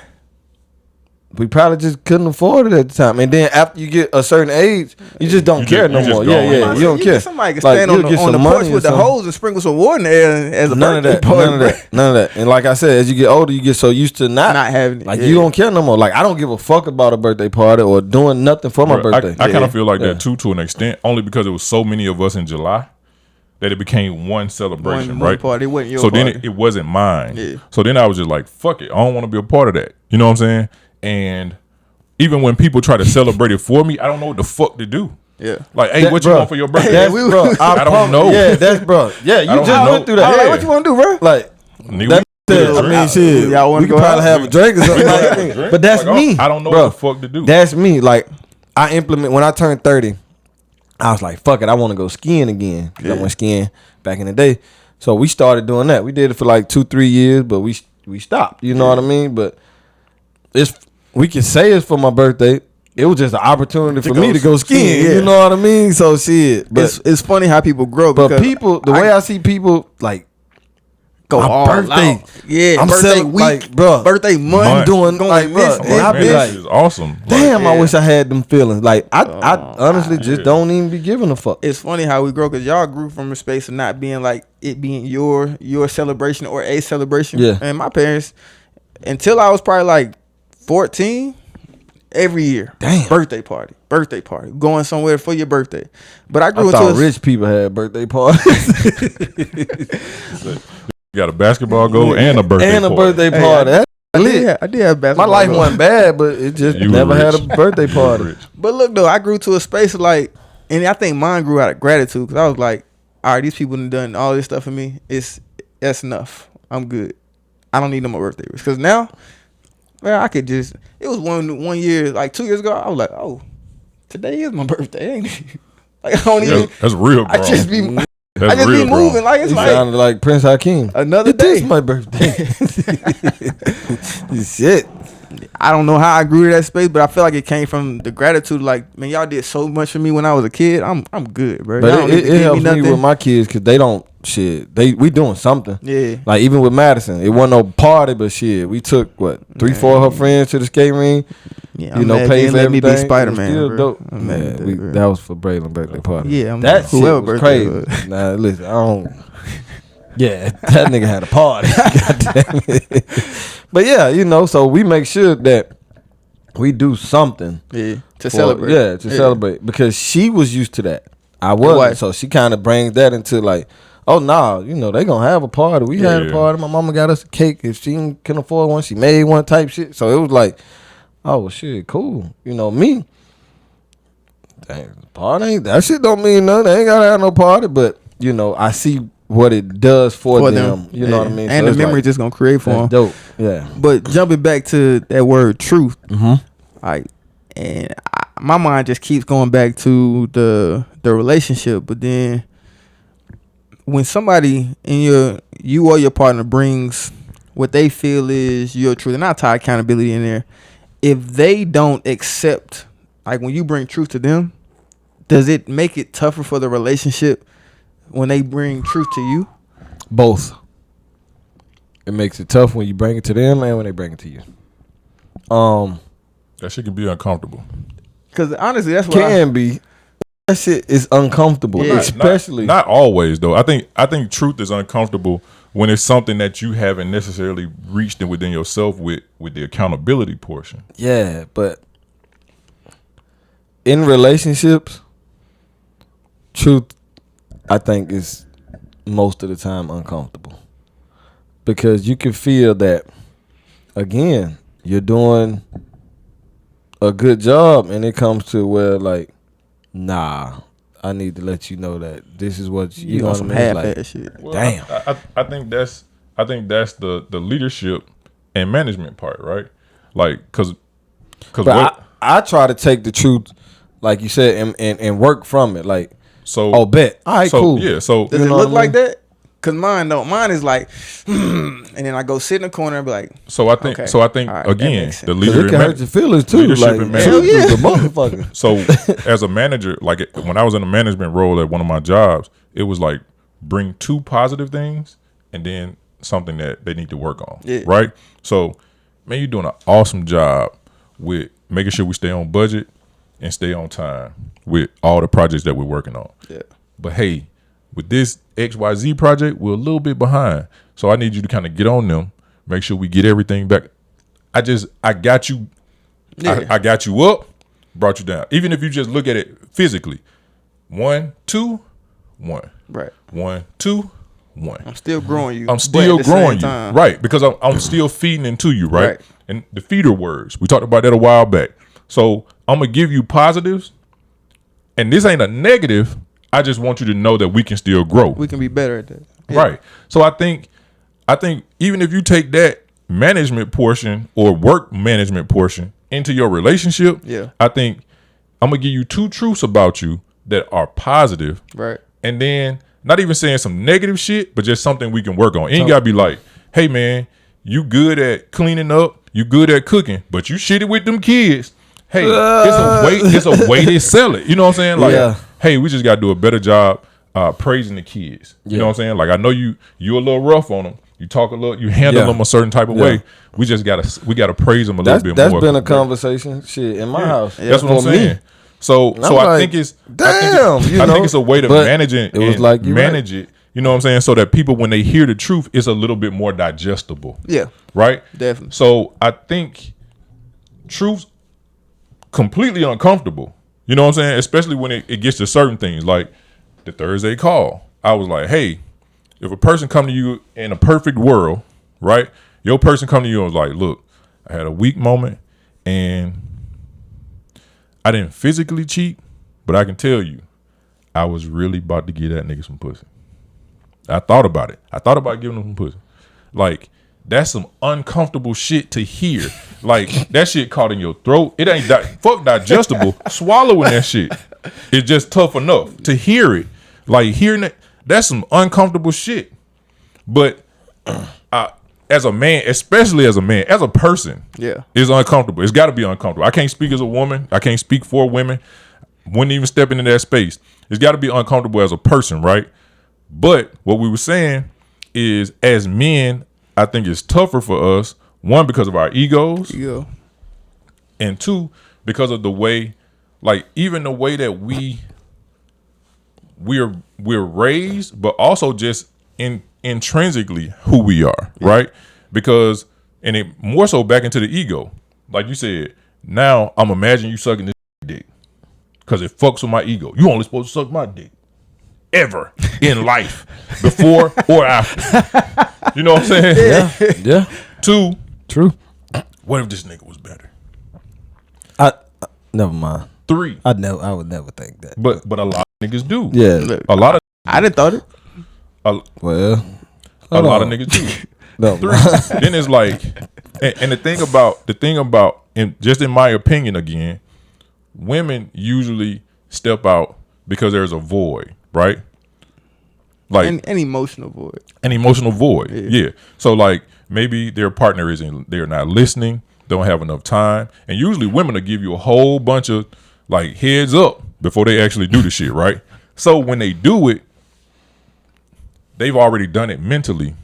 We probably just couldn't afford it at the time. And then after you get a certain age, you just don't You care just- no you just more. go Yeah, on. yeah, you don't care. Somebody can Like, stand you'll on get the some porch money with or the something. hose and sprinkle some water in there as a None of birthday that. party. None of that. None of that. And like I said, as you get older, you get so used to not having it. Like, Yeah. you don't care no more. Like, I don't give a fuck about a birthday party or doing nothing for my bro, birthday. I kind Yeah. of feel like Yeah. that too, to an extent, only because it was so many of us in July that it became one celebration, One right? party. It wasn't your So then party. it wasn't mine. Yeah. So then I was just like, fuck it. I don't want to be a part of that. You know what I'm saying? And even when people try to celebrate it for me, I don't know what the fuck to do. Yeah. Like, hey, That- what you bro, want for your birthday? That's, we- bro, I don't know. Yeah, that's, bro. Yeah, you don't just know. went through I that. was like, Yeah. what you want to do, bro? Like, Nigga, that we- said, I mean, shit, Y'all wanna we could go probably out? have a drink or something. Have Like, a drink. but that's Like, me. I don't know bro. what the fuck to do. That's me. Like, I implement when I turned 30. I was like, fuck it, I want to go skiing again. 'Cause I went skiing back in the day. So we started doing that. We did it for like 2-3 years, but we stopped. You know what I mean? But we can say it's for my birthday. It was just an opportunity for me to go skiing. yeah. You know what I mean? So shit. But It's funny how people grow. but because people, the way I see people, like, go my all birthday. out. Yeah, I'm birthday selling- week, like, bruh, birthday month. I'm doing, going like, this, bruh, this, and I man, be this. like, this is awesome. Like, damn, I yeah. wish I had them feelings. Like, I honestly just yeah. don't even be giving a fuck. It's funny how we grow because y'all grew from a space of not being like it being your celebration or a celebration. Yeah. And my parents, until I was probably like 14, every year, Damn. birthday party, going somewhere for your birthday. But I grew I into thought a, rich people had birthday parties you got a basketball goal and a birthday and a party. birthday Hey, party. That's I lit. did have My basketball. life goals. wasn't bad, but it just You never were had a rich. birthday You were party. rich. But look though, I grew to a space of like, and I think mine grew out of gratitude because I was like, all right, these people done all this stuff for me. That's enough. I'm good. I don't need no more birthday wish. Because now, man, I could just. It was one year, like 2 years ago. I was like, oh, today is my birthday, ain't it? Like I don't even. That's real, bro. I just be. That's I just real, be bro. moving like it's You like sounded like Prince Hakeem. another It is day. my birthday. Shit. I don't know how I grew to that space, but I feel like it came from the gratitude. Like, man, y'all did so much for me when I was a kid. I'm good, bro. Y'all But don't it, need to it give helps me nothing. with my kids because they don't shit. We doing something. Yeah. Like even with Madison, it wasn't no party, but shit, we took 3-4 of her friends to the skate ring. Yeah, You know, mad paid they for let me be everything. Spider-Man, It was still bro. dope. I'm mad Yeah, at that, bro. that was for Braylon birthday party. Yeah, I'm that shit whoever was birthday crazy. was. Nah, listen, I don't. Yeah, that nigga had a party. Goddamn it. But yeah, you know, so we make sure that we do something. Yeah, to for- celebrate. Yeah, to celebrate because she was used to that. I wasn't, wife. so she kind of brings that into like, oh nah, you know they gonna have a party. We had a Yeah. party. My mama got us a cake. If she can afford one, she made one type shit. So it was like, oh shit, cool. You know me. Dang, party ain't that shit don't mean nothing. They ain't gotta have no party, but you know I see what it does for them. You know what I mean? And So the memory just gonna create for them. dope. Yeah. But jumping back to that word truth, Mm-hmm. like, and my mind just keeps going back to the relationship. But then when somebody in you or your partner brings what they feel is your truth, and I tie accountability in there. If they don't accept, like when you bring truth to them, does it make it tougher for the relationship when they bring truth to you? Both. It makes it tough when you bring it to them and when they bring it to you. That shit can be uncomfortable. Because honestly, that's what Can be. That shit is uncomfortable, Yeah. especially. Not always though. I think truth is uncomfortable when it's something that you haven't necessarily reached within yourself with the accountability portion. Yeah, but in relationships, truth, I think, is most of the time uncomfortable because you can feel that. Again, you're doing a good job, and it comes to where like, nah, I need to let you know that this is what you know on what I some mean. half-ass Like, shit. Well, damn. I think that's the leadership and management part, right? Like, cause But what? I try to take the truth, like you said, and work from it. Like, So bet. All right, so cool. yeah. So Does You it know look what I like that? Cause mine don't. Mine is like, and then I go sit in the corner and be like, so I think Okay. all right, that again makes sense. the 'Cause leader it can and hurt your feelings too. leadership Like, and truth management. is a motherfucker. So as a manager, like when I was in a management role at one of my jobs, it was like bring two positive things and then something that they need to work on. Yeah. Right. So man, you're doing an awesome job with making sure we stay on budget and stay on time with all the projects that we're working on. yeah, But hey, with this XYZ project, we're a little bit behind. So I need you to kind of get on them, make sure we get everything back. I got you. Yeah. I got you up, brought you down. Even if you just look at it physically. 1, 2, 1. right. 1, 2, 1. I'm still growing you. I'm but still at the growing same you. time, Right. Because I'm still feeding into you, right? Right. And the feeder words. We talked about that a while back. So I'm gonna give you positives. And this ain't a negative. I just want you to know that we can still grow. we can be better at that. Yeah. Right. So I think even if you take that management portion or work management portion into your relationship, Yeah. I think I'm gonna give you two truths about you that are positive, Right. and then not even saying some negative shit, but just something we can work on. And you gotta be like, hey man, you good at cleaning up, you good at cooking, but you shitty with them kids. Hey, it's a way to sell it. You know what I'm saying? Like, Yeah. hey, we just gotta do a better job praising the kids. You know what I'm saying? Like, I know you're a little rough on them. You talk a little, you handle Yeah. them a certain type of Yeah. way. We gotta praise them a little bit That's more. been a conversation shit in my house. That's what I'm For me. saying. So I'm I like, think it's damn, you I know, think it's a way to but manage it. it was and like you manage it. You know what I'm saying? So that people, when they hear the truth, it's a little bit more digestible. Yeah. Right? Definitely. So I think truth's completely uncomfortable. You know what I'm saying? Especially when it gets to certain things, like the Thursday call. I was like, hey, if a person come to you in a perfect world, right? Your person come to you and was like, look, I had a weak moment and I didn't physically cheat, but I can tell you, I was really about to give that nigga some pussy. I thought about it. I thought about giving him some pussy. Like, that's some uncomfortable shit to hear. Like, that shit caught in your throat. It ain't fuck digestible. Swallowing that shit is just tough enough to hear it. Like, hearing it, that's some uncomfortable shit. But as a man, especially as a man, as a person, Yeah. it's uncomfortable. It's got to be uncomfortable. I can't speak as a woman. I can't speak for women. Wouldn't even step into that space. It's got to be uncomfortable as a person, right? But what we were saying is, as men, I think it's tougher for us. One, because of our egos, Yeah. and two, because of the way, like, even the way that we're raised, but also just intrinsically who we are, right? Because, and it more so back into the ego. Like you said, now I'm imagining you sucking this dick because it fucks with my ego. You only supposed to suck my dick ever in life, before or after. You know what I'm saying? Yeah. Two, True. what if this nigga was better? I never mind. Three, I would never think that. but a lot of niggas do. Yeah. Look, A lot of I didn't thought it. a Well, lot of niggas do. No. 3. Then it's like, and the thing about, and just in my opinion again, women usually step out because there's a void, right? Like an emotional void. An emotional void. Yeah. So like maybe their partner they're not listening, don't have enough time. And usually women will give you a whole bunch of like heads up before they actually do the shit, right? So when they do it, they've already done it mentally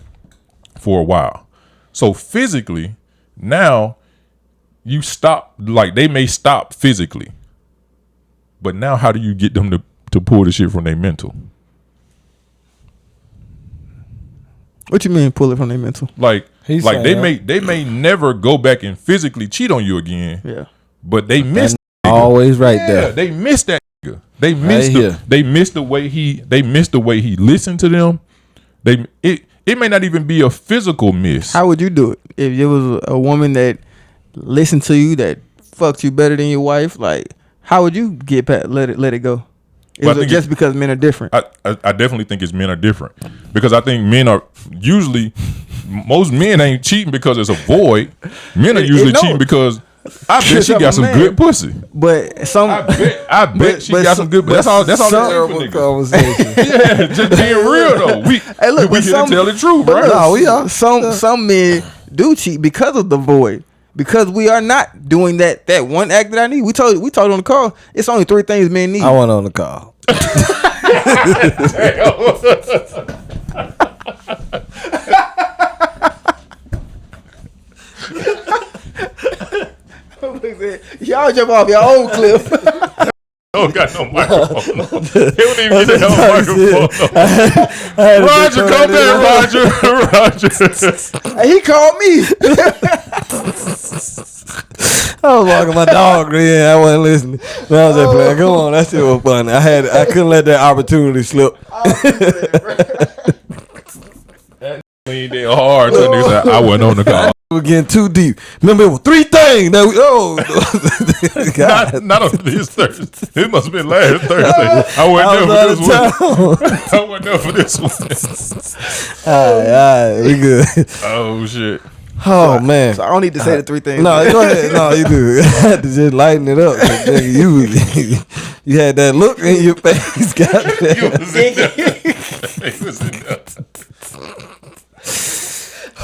for a while. So physically, now you stop, like they may stop physically. But now how do you get them to pull the shit from their mental? What you mean pull it from their mental? Like they may never go back and physically cheat on you again. Yeah. But they missed always right there. They missed that nigga. They missed the way he listened to them. It may not even be a physical miss. How would you do it if it was a woman that listened to you, that fucked you better than your wife? Like, how would you get past, let it go? Is it just because men are different? I definitely think it's men are different because I think men are usually, most men ain't cheating because it's a void. Men are usually cheating because I bet she got some good pussy. But I bet she got some good pussy. That's all. Terrible conversation. Yeah, just being real though. We here to tell the truth, right? No, we are. Some men do cheat because of the void. Because we are not doing that one act that I need. We told on the call. It's only 3 things men need. I went on the call. Y'all jump off your own cliff. Don't got no microphone. He don't even get that microphone. Roger, come back, Roger. Hey, he called me. I was walking my dog. Yeah, I wasn't listening. But I was just playing. Come on, that shit was funny. I couldn't let that opportunity slip. Leaned in hard. So niggas said, I wasn't on the call. We're getting too deep. Remember, it was 3 things that God. Not on this Thursday. It must have been last Thursday. I wasn't there for this one. I wasn't there for this one. All right, we good. Oh shit. Oh man. So I don't need to say the 3 things. No, go ahead. No, you do. I had to just lighten it up. You had that look in your face. It was in there.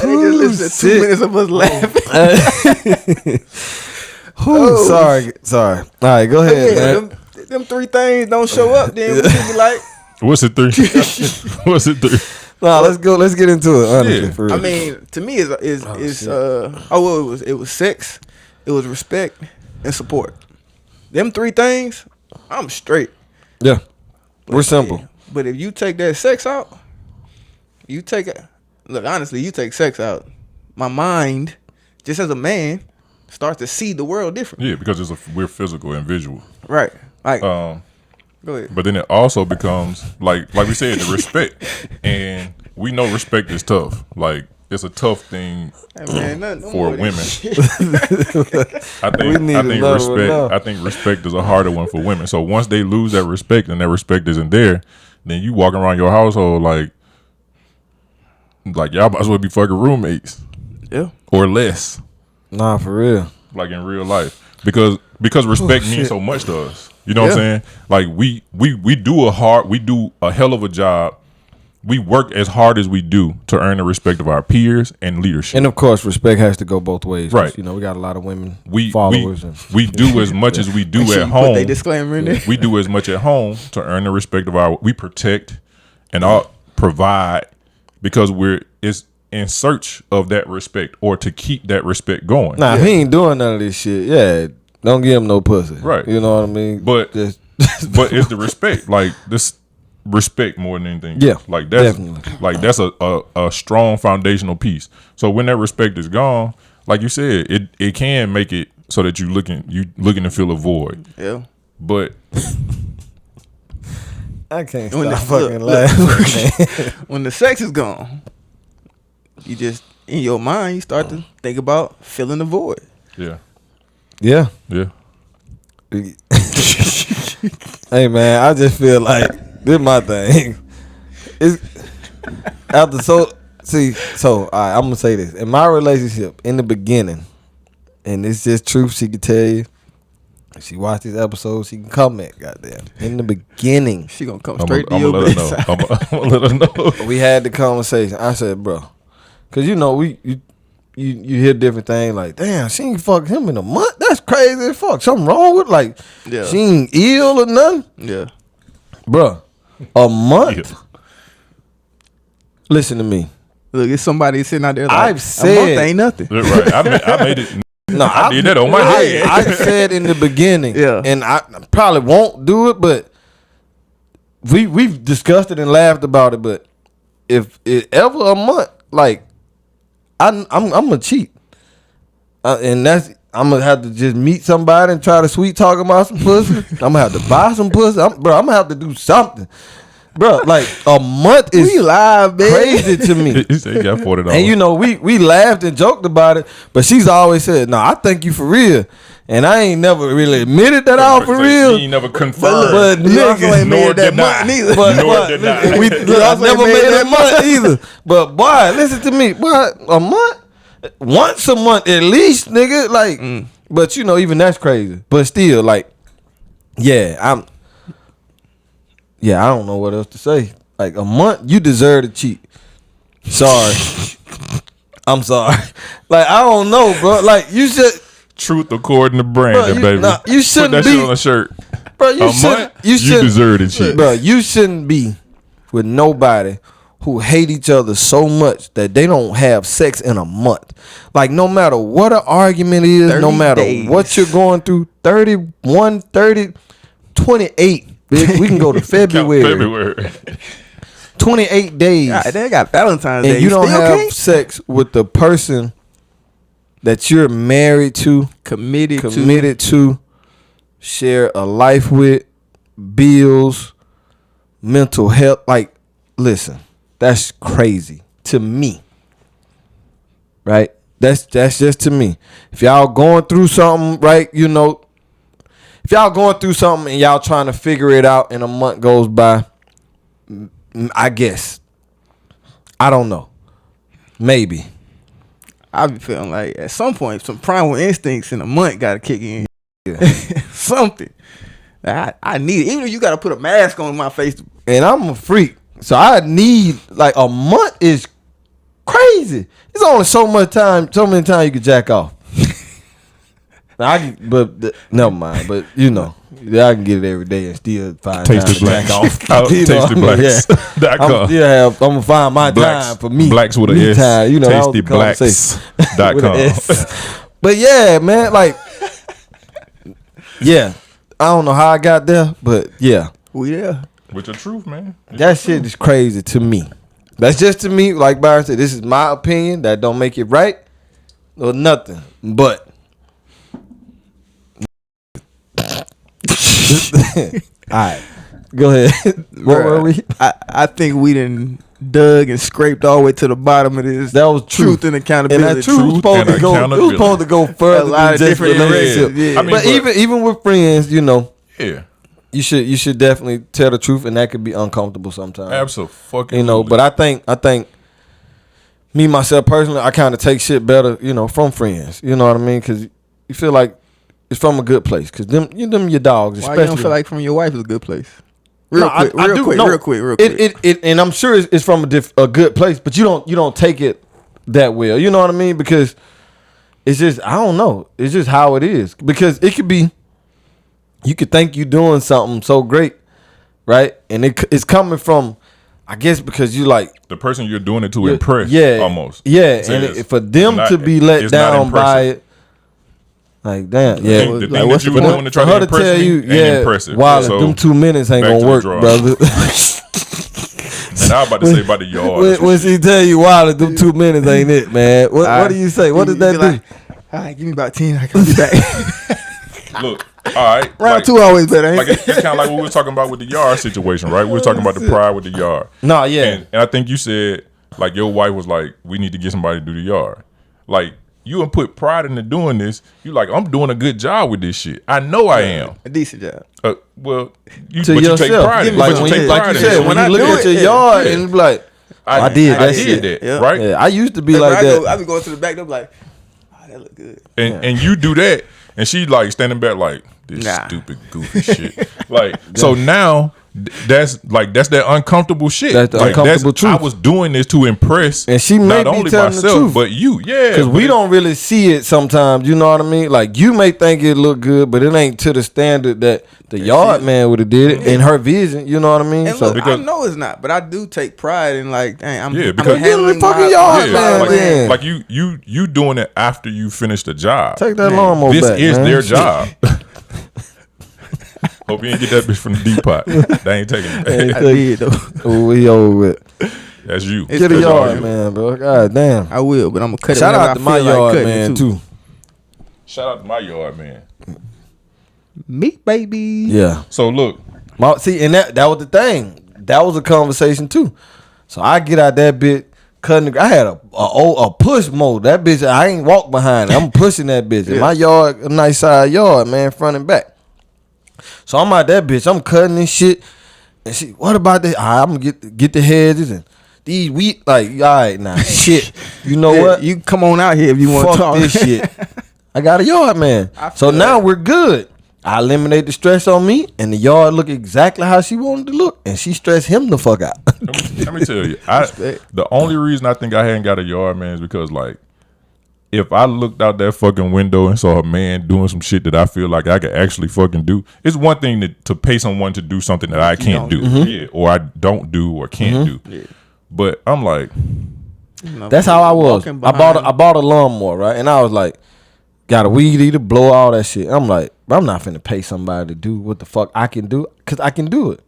They just listened to 2 minutes of us laughing. Sorry. All right, go ahead, man. Them 3 things don't show up, then we should be like, what's it 3? What's it 3? No, let's go. Let's get into it. Honestly, for real. I mean, to me, it was sex, it was respect, and support. Them 3 things, I'm straight. Yeah, we're simple. But if you take that sex out, honestly, you take sex out, my mind, just as a man, starts to see the world different. Yeah, because we're physical and visual. Right. Like, go ahead. But then it also becomes like we said, the respect, and we know respect is tough. Like it's a tough thing for women. I think respect is a harder one for women. So once they lose that respect and that respect isn't there, then you walking around your household like y'all might as well be fucking roommates. Yeah. Or less. Nah, for real. Like in real life. Because respect means so much to us. You know what I'm saying? Like we do a hell of a job. We work as hard as we do to earn the respect of our peers and leadership. And of course, respect has to go both ways. Right. You know, we got a lot of women followers. We do as much as we do at home. Put their disclaimer in there. We do as much at home to earn the respect of we protect and provide because it's in search of that respect or to keep that respect going. Nah, if he ain't doing none of this shit, don't give him no pussy. Right. You know what I mean? But it's the respect. Like this respect more than anything. Yeah. Like that's definitely. Like that's a strong foundational piece. So when that respect is gone, like you said, it can make it so that you looking to fill a void. Yeah. But I can't stop fucking laughing. When the sex is gone, you just in your mind you start to think about filling the void. Yeah. Yeah. Yeah. Hey man, I just feel like this is my thing. After all right, I'm gonna say this. In my relationship, in the beginning, and it's just truth, she could tell you. If she watched this episode, she can comment. Goddamn. In the beginning, She gonna come straight to your I'm bedside. gonna let her know. we had the conversation. I said, bro, cause you hear different things like, damn, she ain't fucked him in a month. That's crazy as fuck. Something wrong with like, Yeah. she ain't ill or nothing, Yeah. bro. A month. Yeah. Listen to me. Look, it's somebody sitting out there like, I've a said- month ain't nothing. Right. I made it. No, I did that on my head. I said in the beginning, Yeah. and I probably won't do it, but we've discussed it and laughed about it. But if it ever a month, like I'm gonna cheat, and I'm gonna have to just meet somebody and try to sweet talk about some pussy. I'm gonna have to buy some pussy, I'm gonna have to do something, bro. Like a month is We live, man. crazy to me. He said he got $40. And you know, we laughed and joked about it, but she's always said, "No, I think you for real," and I ain't never really admitted that I was for real. He ain't never confirmed. But You also nigga, ain't made nor it that deny. month neither. but Nor deny. we You also never ain't made made that that month either. But boy, listen to me, boy, a month, once a month at least, nigga. Like, but you know, even that's crazy. But still, like, I don't know what else to say. Like a month, you deserve to cheat. Sorry. I'm sorry. Like, I don't know, bro. Like, you should, Truth according to Brandon, Bro, baby. you shouldn't Put that be, shit on a shirt. bro. You A shouldn't. month, You you shouldn't. deserve to cheat. Bro, you shouldn't be with nobody who hate each other so much that they don't have sex in a month. Like, no matter what an argument is, no 30 matter days. what you're going through, 31, 30, 28. Bitch, we can go to February. 28 days. God, they got Valentine's Day. And you don't still have can't? sex with the person that you're married to, committed to, share a life with, bills, mental health. Like, listen, that's crazy to me. Right? That's just to me. If y'all going through something, right, you know, if y'all going through something and y'all trying to figure it out and a month goes by, I guess. I don't know. Maybe. I be feeling like at some point, some primal instincts in a month got to kick in. Yeah. Something. I need it. Even if you got to put a mask on my face. And I'm a freak. So I need, like, a month is crazy. It's only so many times you can jack off. Never mind. But, you know, I can get it every day and still find time to jack off. TastyBlacks.com. I'm going to find my Blacks, time for me. Blacks with me an S. time. You know, that was the conversation. With an TastyBlacks.com. S. But, yeah, man, like, yeah. I don't know how I got there, but, yeah. We there. With the truth, man. That shit is crazy to me. That's just to me, like Byron said, this is my opinion. That don't make it right or nothing. But all right, go ahead. What were we? I think we done dug and scraped all the way to the bottom of this. That was truth and And accountability. that truth was supposed to go. It was supposed to go further A lot than of just different relationship. areas, yeah. I mean, But even with friends, you know, Yeah. you should definitely tell the truth, and that could be uncomfortable sometimes. Absolutely. You know, but I think me myself personally, I kind of take shit better, you know, from friends. You know what I mean? Because you feel like it's from a good place. Because them your dogs, Why especially. you don't feel like from your wife is a good place? No, Real quick. It and I'm sure it's from a good place, but you don't take it that well. You know what I mean? Because it's just, I don't know. It's just how it is. Because it could be, you could think you doing something so great, right? And it's coming from, I guess, because you like the person you're doing it to impress. Yeah, Almost. Yeah, So and it's for them not- to be let it's not down by impressive. it, like damn, yeah. The thing Like, that what's you the were point? doing to For try her to to impress tell me you, ain't yeah, impressive. wow, So, them 2 minutes ain't back gonna to the work, drawing. brother. And I was about to say about the yard. when she tell you, wow, them 2 minutes ain't it, man. What do you say? What does that do? Like, all right, give me about 10. I can be back. Look, all right. Round two always better, ain't Like it's kind of like what we were talking about with the yard situation, right? We were talking about the pride with the yard. No, yeah. And I think you said, like, your wife was like, we need to get somebody to do the yard. Like, you and put pride into doing this. You like, I'm doing a good job with this shit. I know I am. A decent job. Well, you To take yourself. pride in it. Like But when you take you, pride like you in it. said, So when I you look do at it, your yard yeah. and be like, I did that I shit. did that, Yeah. right? Yeah, I used to be like that. I be going to the back door like, oh, that look good. And you do that, and she like standing back like this stupid goofy shit. Like so now. That's that uncomfortable shit. That's the uncomfortable truth. I was doing this to impress, And she may not be only telling the myself truth. but you. Yeah, Because we don't really see it sometimes. You know what I mean? Like you may think it look good, but it ain't to the standard that the yard man would have did it in her vision. You know what I mean? And look, I know it's not, but I do take pride in like, dang, I'm handling fucking my yard yeah, man. like you doing it after you finish the job. Take that lawnmower This back, is man. their job. Hope you didn't get that bitch from the depot. They ain't taking it. I did though. Oh, we over with. That's you. Get a That's all yard you. man, bro. God damn. I will, but I'm gonna cut it. Shout whenever out to I my feel like yard cutting man it, too. Shout out to my yard man. Me, baby. Yeah. So look, See, and that was the thing. That was a conversation too. So I get out that bit, cutting. I had a push mode. That bitch, I ain't walk behind it. I'm pushing that bitch. And my yard, a nice side yard, man, front and back. So I'm out that bitch. I'm cutting this shit. And she, what about this? I'm gonna get the hedges and these wheat. Like, all right, nah, shit. You know what? You come on out here if you want to Fuck talk. this shit. I got a yard man. So now we're good. I eliminate the stress on me, and the yard look exactly how she wanted to look, and she stressed him the fuck out. let me tell you, the only reason I think I hadn't got a yard man is because like, if I looked out that fucking window and saw a man doing some shit that I feel like I could actually fucking do, it's one thing to pay someone to do something that I can't do, yeah, or I don't do or can't do. Yeah. But I'm like, that's how I was. I bought a lawnmower, right? And I was like, got a weed eater, blow all that shit. I'm like, I'm not finna pay somebody to do what the fuck I can do, because I can do it.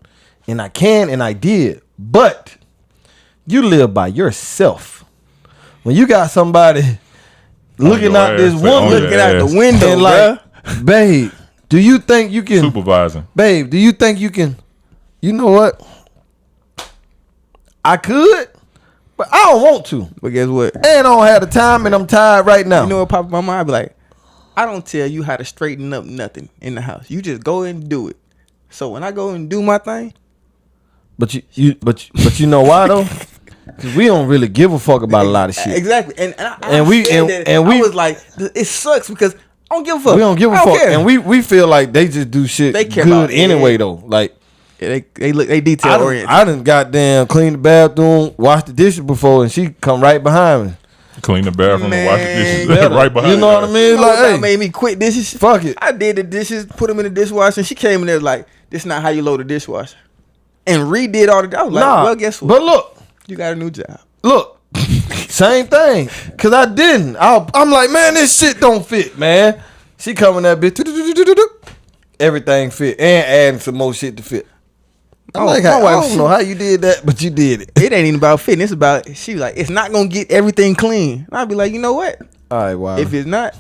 And I can, and I did. But you live by yourself. When you got somebody looking out this window, looking out the window, and like, babe, do you think you can supervising? Babe, do you think you can? You know what? I could, but I don't want to. But guess what? And I don't have the time, and I'm tired right now. You know what popped in my mind? I be like, I don't tell you how to straighten up nothing in the house. You just go and do it. So when I go and do my thing, but you know why though? Because we don't really give a fuck about a lot of shit. Exactly. And I was like, it sucks because I don't give a fuck. We don't give a fuck, care. and we feel like they just do shit They care good about anyway though. Like they detail oriented. I done goddamn clean the bathroom, wash the dishes before, and she come right behind me. Clean the bathroom and wash the dishes right behind you know what I mean? You know Like, that hey, made me quit dishes. Fuck it. I did the dishes, put them in the dishwasher, and she came in there like, this is not how you load a dishwasher. And redid all the, I was like, well, guess what? But look, You got a new job. Look, same thing. Cause I didn't. I'm like, man, this shit don't fit, man. She coming that bitch. Everything fit, and adding some more shit to fit. I'm like, I don't know how you did that, but you did it. It ain't even about fitting. It's about, she was like, it's not gonna get everything clean. And I'd be like, you know what? All right, wow. If it's not,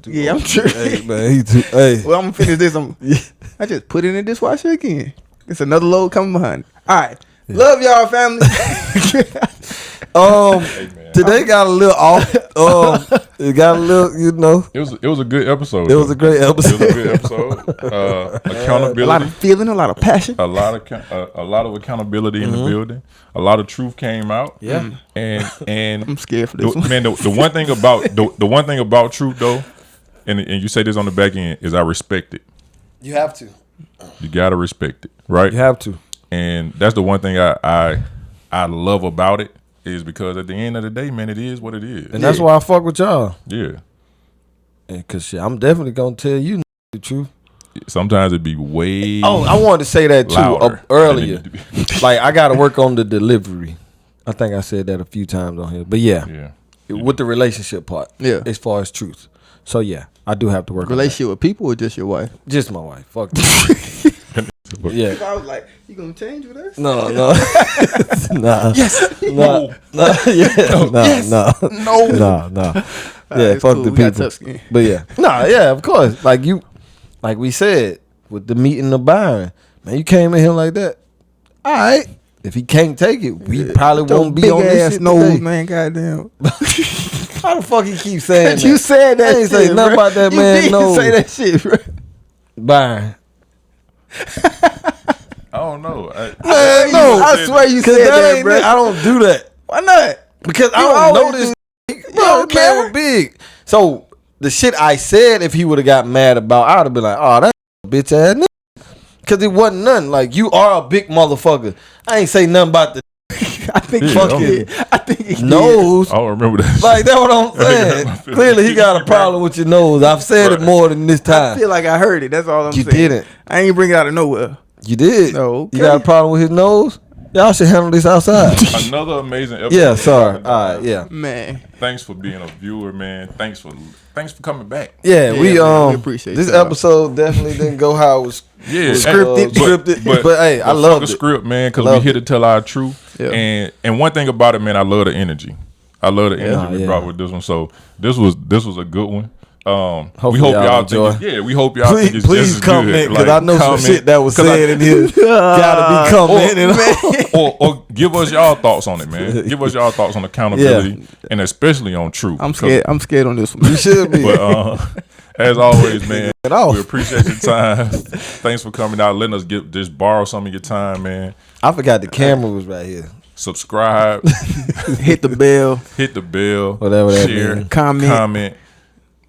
yeah, I'm sure. Hey, man, he too. Hey, well, I'm gonna finish this. I just put it in the dishwasher again. It's another load coming behind. All right, love y'all, family. Today got a little off. It got a little, you know. It was a good episode. It was a great episode. It was a good episode. Accountability. A lot of feeling, a lot of passion. A lot of accountability in the building. A lot of truth came out. Yeah. And I'm scared for this one. Man, the one thing about the one thing about truth though, and you say this on the back end, is I respect it. You have to. You gotta respect it, right? You have to. And that's the one thing I love about it, is because at the end of the day, man, it is what it is. And that's why I fuck with y'all. Yeah. And cause shit, I'm definitely gonna tell you the truth. Sometimes it'd be way. Oh, I wanted to say that too earlier. Be. Like, I got to work on the delivery. I think I said that a few times on here. But yeah. With the relationship part. Yeah. As far as truth. So yeah, I do have to work Relationship with people or just your wife? Just my wife. Fuck that. Yeah. I was like, you gonna change with us? No. Nah. Yes. No. No. Yeah. No. Yeah, fuck cool. the We got people. tough skin. But yeah. Nah, yeah, of course. Like we said, with the meeting of Byron, man, you came in here like that. All right. If he can't take it, we probably won't be on this shit nose, today. man. Goddamn. How the fuck he keep saying that? You said that. I ain't shit, say nothing bro. about that you man did nose. say that shit, bro. Byron. I don't don't know. I swear you said that, bro. I don't do that. Why not? Because I don't know this. Bro, man was big. So the shit I said, if he would have got mad about, I would have been like, oh, that bitch ass nigga. Because it wasn't nothing. Like, you are a big motherfucker. I ain't say nothing about the I think I think he nose. I don't remember that. Like, that's what I'm saying. Clearly, he got a problem with your nose. I've said it more than this time. I feel like I heard it. That's all I'm saying. You didn't. I ain't bring it out of nowhere. You did. No, okay. You got a problem with his nose? Y'all should handle this outside. Another amazing episode. Yeah, sorry. All right, yeah. Man. Thanks for being a viewer, man. Thanks for coming back. Yeah, we appreciate this y'all. episode definitely didn't go how it was Scripted. But hey, I love the it. script, man, because we here to tell our truth. Yeah. And one thing about it, man, I love the energy. I love the energy we brought with this one. So this was a good one. We hope y'all enjoy. think we hope y'all think it's Please just as comment, good. because I know some shit that was said in here. Gotta be commenting. or give us y'all thoughts on it, man. Give us y'all thoughts on accountability and especially on truth. I'm scared on this one. You should be. But as always, man, we appreciate your time. Thanks for coming out, letting us just borrow some of your time, man. I forgot the camera was right here. Subscribe, hit the bell, whatever that share, means. comment.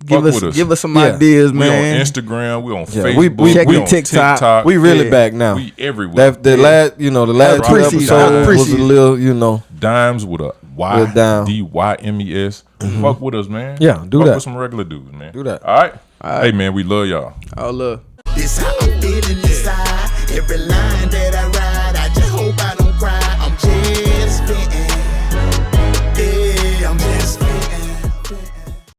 Give us some ideas, man. We on Instagram, we on Facebook, we on TikTok. We really back now. We everywhere. The last two episodes was a little, Dimes with a Y, DYMES. Fuck with us, man. Yeah, do Fuck that. with some regular dudes, man. Do that. All right. Hey, man, we love y'all. All love. This how I'm feeling inside.